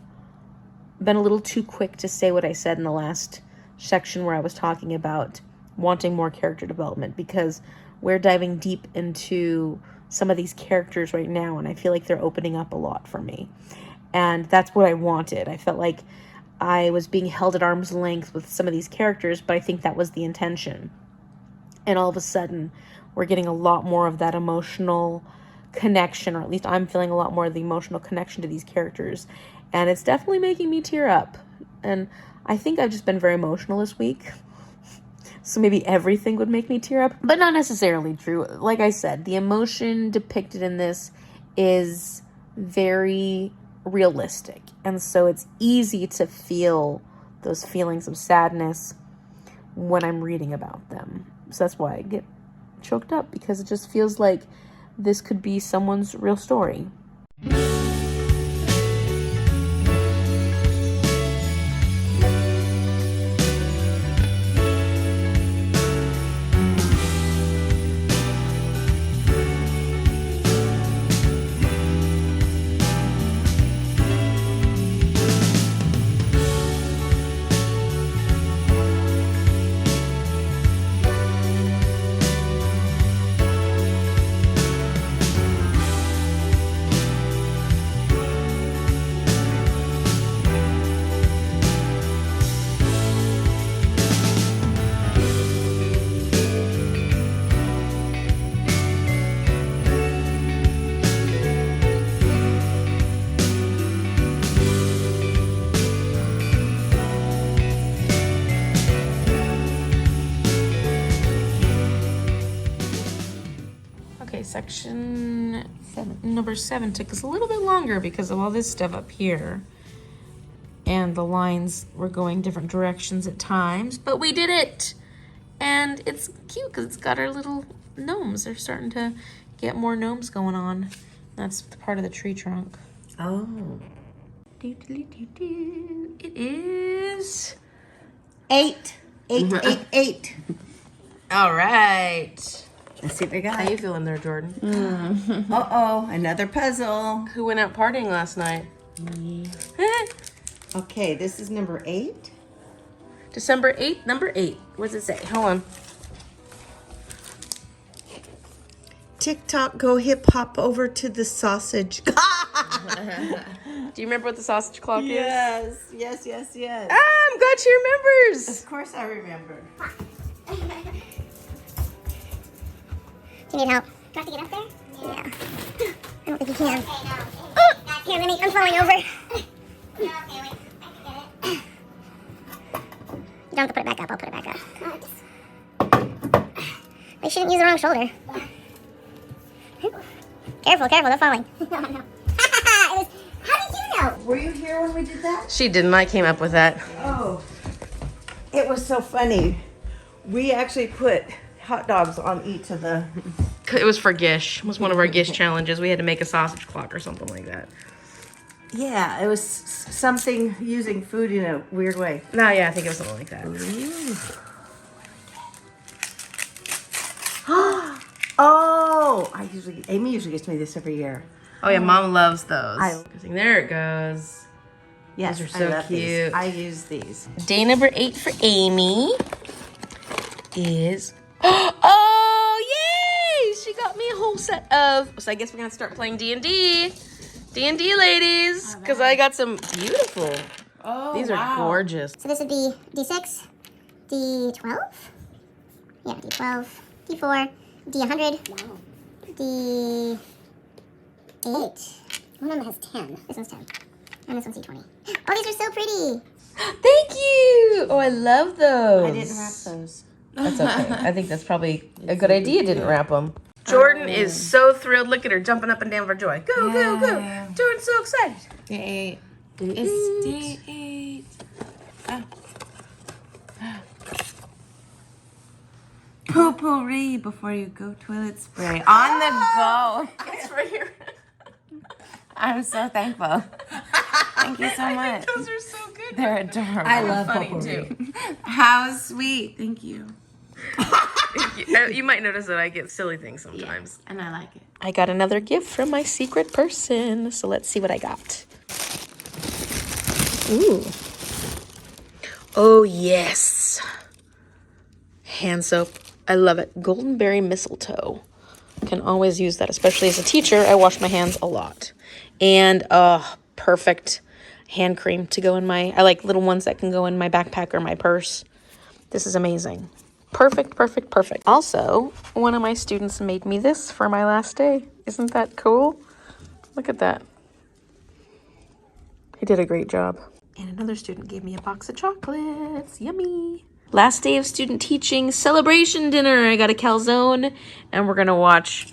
been a little too quick to say what I said in the last section where I was talking about wanting more character development, because we're diving deep into some of these characters right now, and I feel like they're opening up a lot for me. And that's what I wanted. I felt like I was being held at arm's length with some of these characters, but I think that was the intention. And all of a sudden, we're getting a lot more of that emotional connection, or at least I'm feeling a lot more of the emotional connection to these characters. And it's definitely making me tear up. And I think I've just been very emotional this week. So maybe everything would make me tear up, but not necessarily true. Like I said, the emotion depicted in this is very realistic. And so it's easy to feel those feelings of sadness when I'm reading about them. So that's why I get choked up, because it just feels like this could be someone's real story. section number 7 took us a little bit longer because of all this stuff up here. And the lines were going different directions at times, but we did it. And it's cute because it's got our little gnomes. They're starting to get more gnomes going on. That's part of the tree trunk. Oh. It is 8. 8, 8, 8. all right. Let's see what we How got. you feeling there, Jordan? Uh-oh, another puzzle. Who went out partying last night? Me. Okay, this is number 8. December 8th, number 8. What does it say? Hold on. TikTok, go hip hop over to the sausage. Do you remember what the sausage clock is? Yes. Ah, I'm glad she remembers. Of course I remember. Do you need help? Do I have to get up there? Yeah. I don't think you can. Okay, no. Here, let me, I'm falling over. You don't have to put it back up. I'll put it back up. You shouldn't use the wrong shoulder. Careful, they're falling. No. How did you know? Were you here when we did that? She didn't. I came up with that. Oh, it was so funny. We actually put hot dogs on each of the... It was for Gish. It was one of our Gish challenges. We had to make a sausage clock or something like that. Yeah, it was something using food in a weird way. No, yeah, I think it was something like that. Oh, Amy usually gets me this every year. Oh yeah, Mom loves those. I- There it goes. Yes, Those are so I love these. cute. I use these. Day number 8 for Amy is... Oh, yay! She got me a whole set of... So I guess we're going to start playing D&D. D&D, ladies. Because I got some beautiful... Oh, These are gorgeous. So this would be D6, D12, yeah, D12, D4, D100, D8. One of them has 10. This one's 10. And this one's D20. Oh, these are so pretty. Thank you! Oh, I love those. I didn't wrap those. That's okay. I think that's probably a good idea. Didn't wrap them. Jordan is so thrilled. Look at her jumping up and down for joy. Go, go, go. Jordan's so excited. Day 8. It's day 8. Potpourri before you go. Toilet spray on the go. It's right here. I'm so thankful. Thank you so much. Those are so good. They're adorable. I love Funny potpourri. too. How sweet. Thank you. You might notice that I get silly things sometimes. And I like it. I got another gift from my secret person. So let's see what I got. Ooh. Oh, yes. Hand soap. I love it. Golden berry mistletoe. Can always use that, especially as a teacher. I wash my hands a lot. And perfect hand cream to go in my... I like little ones that can go in my backpack or my purse. This is amazing. Perfect, perfect, perfect. Also, one of my students made me this for my last day. Isn't that cool? Look at that. He did a great job. And another student gave me a box of chocolates. Yummy. Last day of student teaching celebration dinner. I got a calzone and we're gonna watch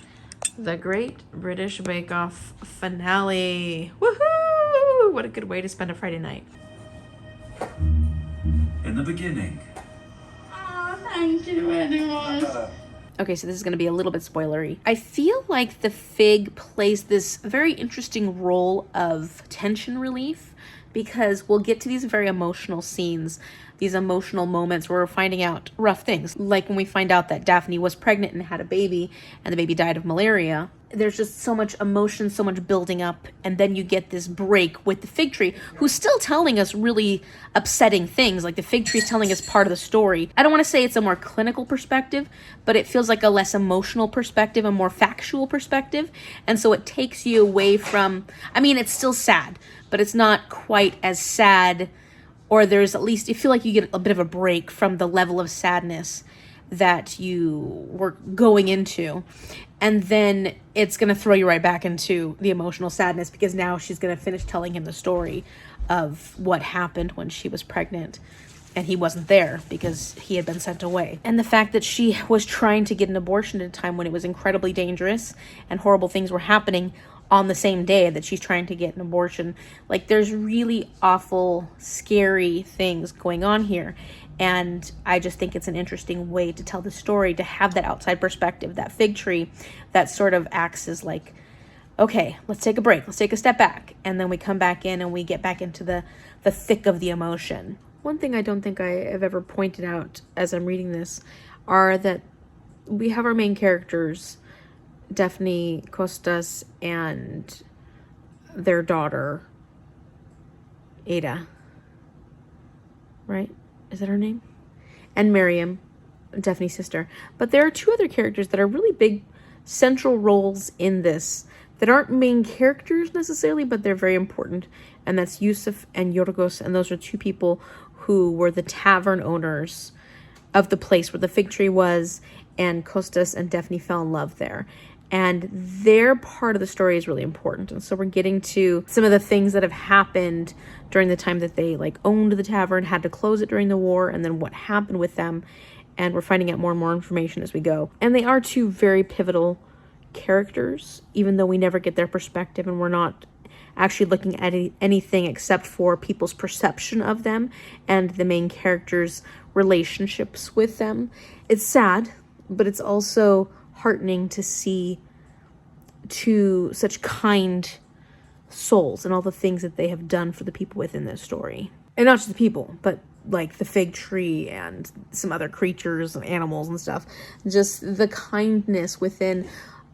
the Great British Bake Off finale. Woohoo! What a good way to spend a Friday night. In the beginning. Okay, so this is going to be a little bit spoilery. I feel like the fig plays this very interesting role of tension relief because we'll get to these very emotional scenes, these emotional moments where we're finding out rough things. Like when we find out that Daphne was pregnant and had a baby and the baby died of malaria. There's just so much emotion, so much building up, and then you get this break with the fig tree, who's still telling us really upsetting things. Like the fig tree is telling us part of the story. I don't want to say it's a more clinical perspective, but it feels like a less emotional perspective, a more factual perspective. And so it takes you away from, I mean, it's still sad, but it's not quite as sad, or there's at least, you feel like you get a bit of a break from the level of sadness that you were going into. And then it's going to throw you right back into the emotional sadness because now she's going to finish telling him the story of what happened when she was pregnant. and he wasn't there because he had been sent away. And the fact that she was trying to get an abortion at a time when it was incredibly dangerous and horrible things were happening on the same day that she's trying to get an abortion. Like, there's really awful, scary things going on here. And I just think it's an interesting way to tell the story, to have that outside perspective, that fig tree that sort of acts as like, okay, let's take a break, let's take a step back. And then we come back in and we get back into the thick of the emotion. One thing I don't think I have ever pointed out as I'm reading this are that we have our main characters, Daphne, Costas, and their daughter, Ada. Right? Is that her name? And Miriam, Daphne's sister. But there are two other characters that are really big central roles in this that aren't main characters necessarily, but they're very important. And that's Yusuf and Yorgos, and those are two people who were the tavern owners of the place where the fig tree was, and Costas and Daphne fell in love there. And their part of the story is really important. And so we're getting to some of the things that have happened during the time that they like owned the tavern, had to close it during the war, and then what happened with them. And we're finding out more and more information as we go. And they are two very pivotal characters, even though we never get their perspective and we're not actually looking at anything except for people's perception of them and the main characters' relationships with them. It's sad, but it's also heartening to see two such kind souls and all the things that they have done for the people within this story. And not just the people, but like the fig tree and some other creatures and animals and stuff. Just the kindness within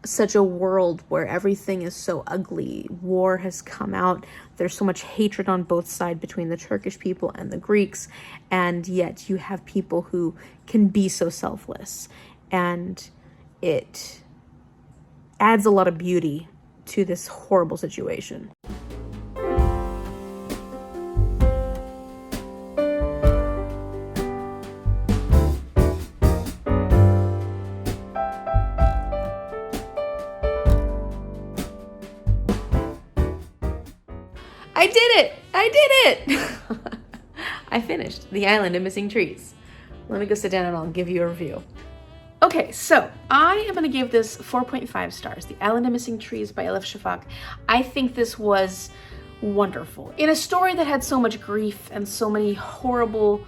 such a world where everything is so ugly. War has come out. There's so much hatred on both sides between the Turkish people and the Greeks, and yet you have people who can be so selfless, and it adds a lot of beauty to this horrible situation. I did it! I finished The Island of Missing Trees. Let me go sit down and I'll give you a review. Okay, so I am going to give this 4.5 stars. The Island of Missing Trees by Elif Shafak. I think this was wonderful. In a story that had so much grief and so many horrible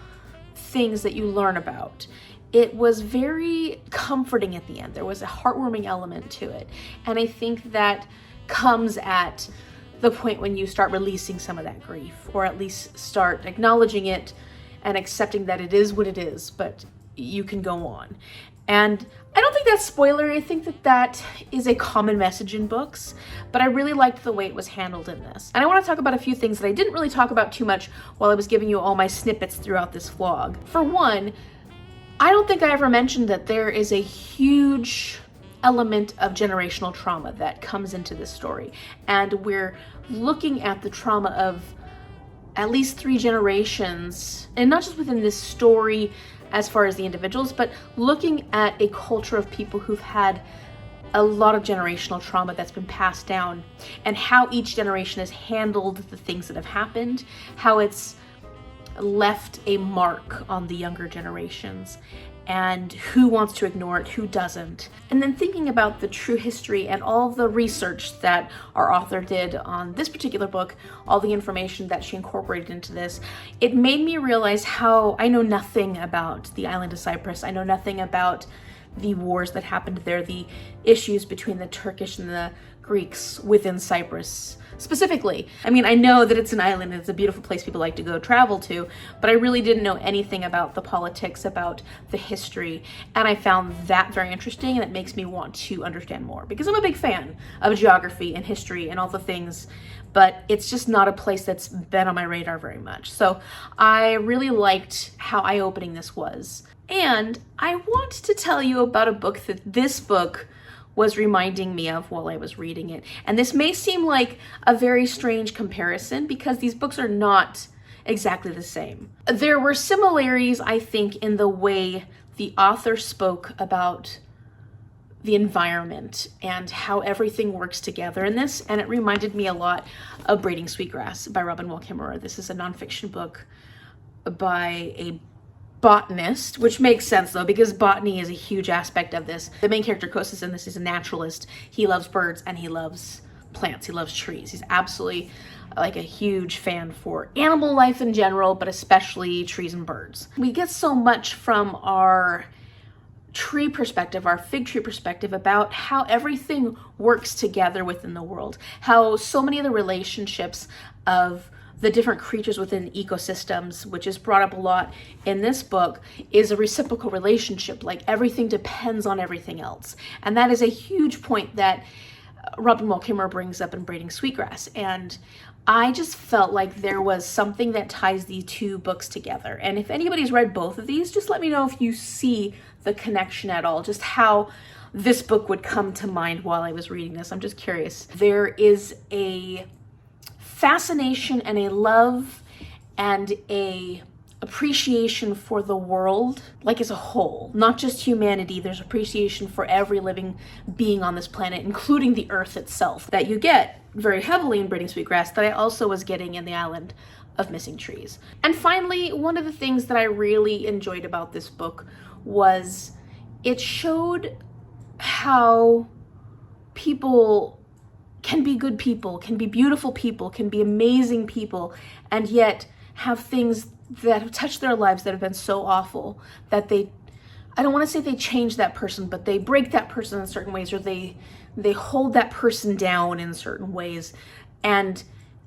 things that you learn about, it was very comforting at the end. There was a heartwarming element to it. And I think that comes at the point when you start releasing some of that grief, or at least start acknowledging it and accepting that it is what it is, but you can go on. And I don't think that's spoilery. I think that that is a common message in books, but I really liked the way it was handled in this. And I want to talk about a few things that I didn't really talk about too much while I was giving you all my snippets throughout this vlog. For one, I don't think I ever mentioned that there is a huge element of generational trauma that comes into this story. And we're looking at the trauma of at least 3 generations, and not just within this story as far as the individuals, but looking at a culture of people who've had a lot of generational trauma that's been passed down, and how each generation has handled the things that have happened, how it's left a mark on the younger generations, and who wants to ignore it, who doesn't. And then thinking about the true history and all the research that our author did on this particular book, all the information that she incorporated into this, it made me realize how I know nothing about the island of Cyprus. I know nothing about the wars that happened there, the issues between the Turkish and the Greeks within Cyprus specifically. I mean, I know that it's an island and it's a beautiful place people like to go travel to, but I really didn't know anything about the politics, about the history, and I found that very interesting, and it makes me want to understand more, because I'm a big fan of geography and history and all the things, but it's just not a place that's been on my radar very much. So I really liked how eye-opening this was. And I want to tell you about a book that this book was reminding me of while I was reading it. And this may seem like a very strange comparison because these books are not exactly the same. There were similarities, I think, in the way the author spoke about the environment and how everything works together in this, and it reminded me a lot of Braiding Sweetgrass by Robin Wall Kimmerer. This is a nonfiction book by a botanist, which makes sense though, because botany is a huge aspect of this. The main character, Kostas, in this is a naturalist. He loves birds and he loves plants. He loves trees. He's absolutely like a huge fan for animal life in general, but especially trees and birds. We get so much from our tree perspective, our fig tree perspective, about how everything works together within the world, how so many of the relationships of the different creatures within ecosystems, which is brought up a lot in this book, is a reciprocal relationship. Like everything depends on everything else. And that is a huge point that Robin Wall Kimmerer brings up in Braiding Sweetgrass. And I just felt like there was something that ties these two books together. And if anybody's read both of these, just let me know if you see the connection at all, just how this book would come to mind while I was reading this. I'm just curious. There is a fascination and a love and a appreciation for the world, like as a whole, not just humanity. There's appreciation for every living being on this planet, including the earth itself, that you get very heavily in Braiding Sweetgrass, that I also was getting in The Island of Missing Trees. And finally, one of the things that I really enjoyed about this book was it showed how people can be good people, can be beautiful people, can be amazing people, and yet have things that have touched their lives that have been so awful that they, I don't want to say they change that person, but they break that person in certain ways, or they hold that person down in certain ways. And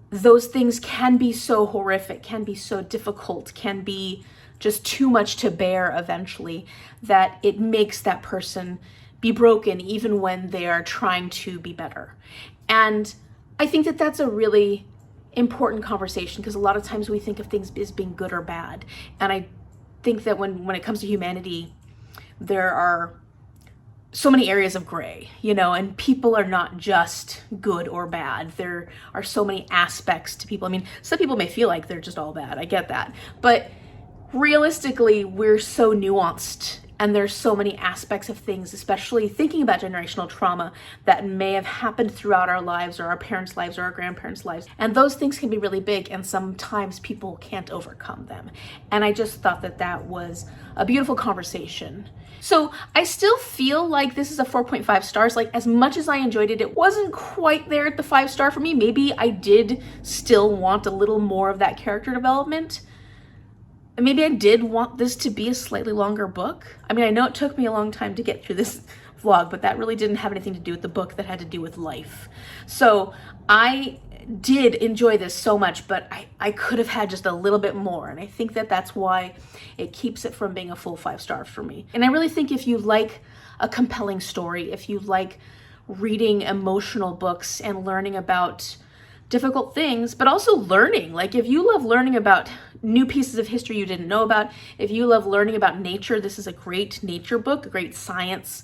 those things can be so horrific, can be so difficult, can be just too much to bear eventually, that it makes that person be broken even when they are trying to be better. And I think that that's a really important conversation, because a lot of times we think of things as being good or bad. And I think that when it comes to humanity, there are so many areas of gray, you know, and people are not just good or bad. There are so many aspects to people. I mean, some people may feel like they're just all bad. I get that. But realistically, we're so nuanced, and there's so many aspects of things, especially thinking about generational trauma that may have happened throughout our lives, or our parents' lives, or our grandparents' lives. And those things can be really big, and sometimes people can't overcome them. And I just thought that that was a beautiful conversation. So I still feel like this is a 4.5 stars. Like, as much as I enjoyed it, it wasn't quite there at the 5-star for me. Maybe I did still want a little more of that character development. Maybe I did want this to be a slightly longer book. I mean, I know it took me a long time to get through this vlog, but that really didn't have anything to do with the book. That had to do with life. So I did enjoy this so much, but I could have had just a little bit more. And I think that that's why it keeps it from being a full 5-star for me. And I really think if you like a compelling story, if you like reading emotional books and learning about difficult things, but also learning, like if you love learning about new pieces of history you didn't know about, if you love learning about nature, this is a great nature book, a great science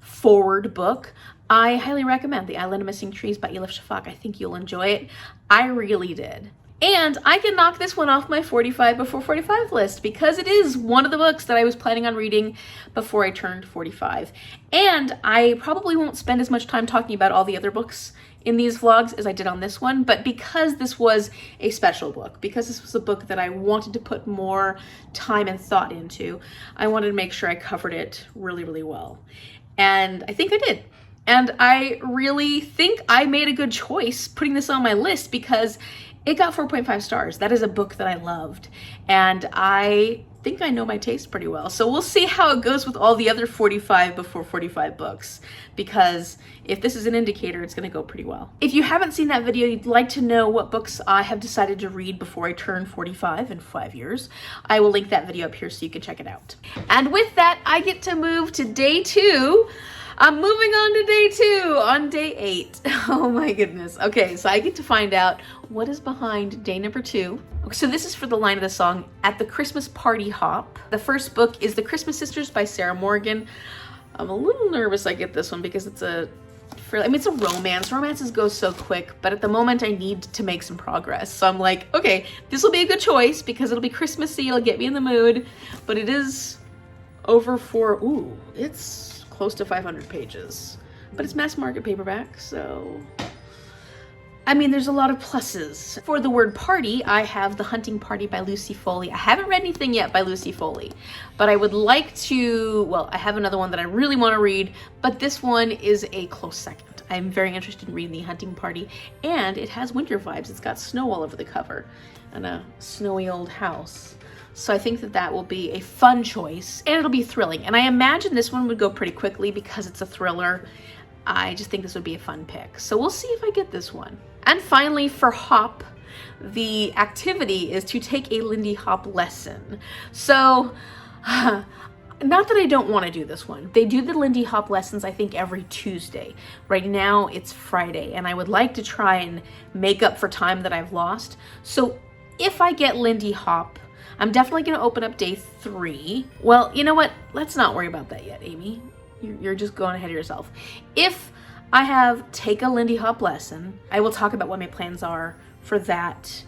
forward book. I highly recommend The Island of Missing Trees by Elif Shafak. I think you'll enjoy it. I really did. And I can knock this one off my 45 before 45 list, because it is one of the books that I was planning on reading before I turned 45. And I probably won't spend as much time talking about all the other books in these vlogs as I did on this one, but because this was a special book, because this was a book that I wanted to put more time and thought into, I wanted to make sure I covered it really, really well. And I think I did. And I really think I made a good choice putting this on my list, because it got 4.5 stars. That is a book that I loved. And I think I know my taste pretty well. So we'll see how it goes with all the other 45 before 45 books, because if this is an indicator, it's gonna go pretty well. If you haven't seen that video, you'd like to know what books I have decided to read before I turn 45 in 5 years, I will link that video up here so you can check it out. And with that, I get to move to day 2. I'm moving on to day 2, on day 8. Oh my goodness. Okay, so I get to find out what is behind day number 2. So this is for the line of the song, At the Christmas Party Hop. The first book is The Christmas Sisters by Sarah Morgan. I'm a little nervous I get this one because it's it's a romance. Romances go so quick, but at the moment I need to make some progress. So I'm like, okay, this will be a good choice because it'll be Christmassy, it'll get me in the mood, but it is over for, it's close to 500 pages, but it's mass market paperback, so I mean, there's a lot of pluses. For the word party, I have The Hunting Party by Lucy Foley. I haven't read anything yet by Lucy Foley, but I would like to, well, I have another one that I really want to read, but this one is a close second. I'm very interested in reading The Hunting Party, and it has winter vibes. It's got snow all over the cover and a snowy old house. So I think that that will be a fun choice, and it'll be thrilling. And I imagine this one would go pretty quickly because it's a thriller. I just think this would be a fun pick. So we'll see if I get this one. And finally, for Hop, the activity is to take a Lindy Hop lesson. So, not that I don't want to do this one. They do the Lindy Hop lessons, I think, every Tuesday. Right now, it's Friday, and I would like to try and make up for time that I've lost. So if I get Lindy Hop, I'm definitely going to open up day 3. Well, you know what? Let's not worry about that yet, Amy. You're just going ahead of yourself. If I have take a Lindy Hop lesson, I will talk about what my plans are for that,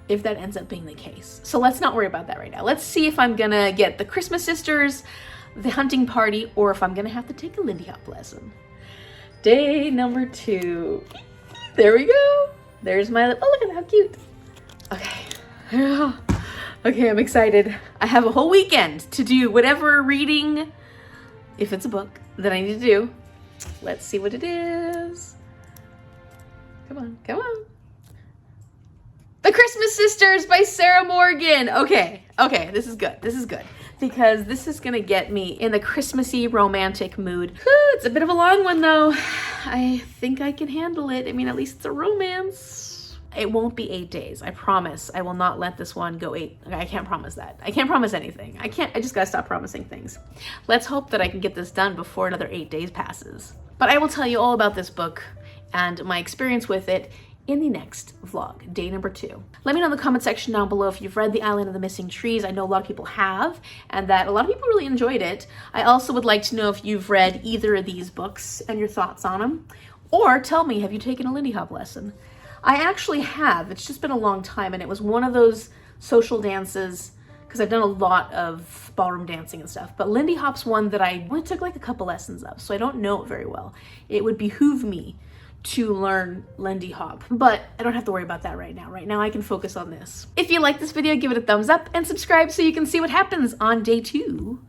if that ends up being the case. So let's not worry about that right now. Let's see if I'm gonna get the Christmas Sisters, the Hunting Party, or if I'm gonna have to take a Lindy Hop lesson. Day number 2. There we go. There's my, oh, look at how cute. Okay. Okay, I'm excited. I have a whole weekend to do whatever reading, if it's a book, that I need to do. Let's see what it is. Come on, come on. The Christmas Sisters by Sarah Morgan. Okay, this is good. This is good. Because this is gonna get me in the Christmassy romantic mood. Whew, it's a bit of a long one though. I think I can handle it. I mean, at least it's a romance. It won't be 8 days, I promise. I will not let this one go 8. I can't promise that. I can't promise anything. I just gotta stop promising things. Let's hope that I can get this done before another 8 days passes. But I will tell you all about this book and my experience with it in the next vlog, day number 2. Let me know in the comment section down below if you've read The Island of the Missing Trees. I know a lot of people have, and that a lot of people really enjoyed it. I also would like to know if you've read either of these books and your thoughts on them. Or tell me, have you taken a Lindy Hop lesson? I actually have. It's just been a long time, and it was one of those social dances, because I've done a lot of ballroom dancing and stuff, but Lindy Hop's one that I only took like a couple lessons of, so I don't know it very well. It would behoove me to learn Lindy Hop, but I don't have to worry about that right now. Right now I can focus on this. If you like this video, give it a thumbs up and subscribe so you can see what happens on day 2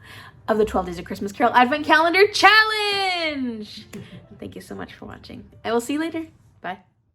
of the 12 Days of Christmas Carol Advent Calendar Challenge. Thank you so much for watching. I will see you later. Bye.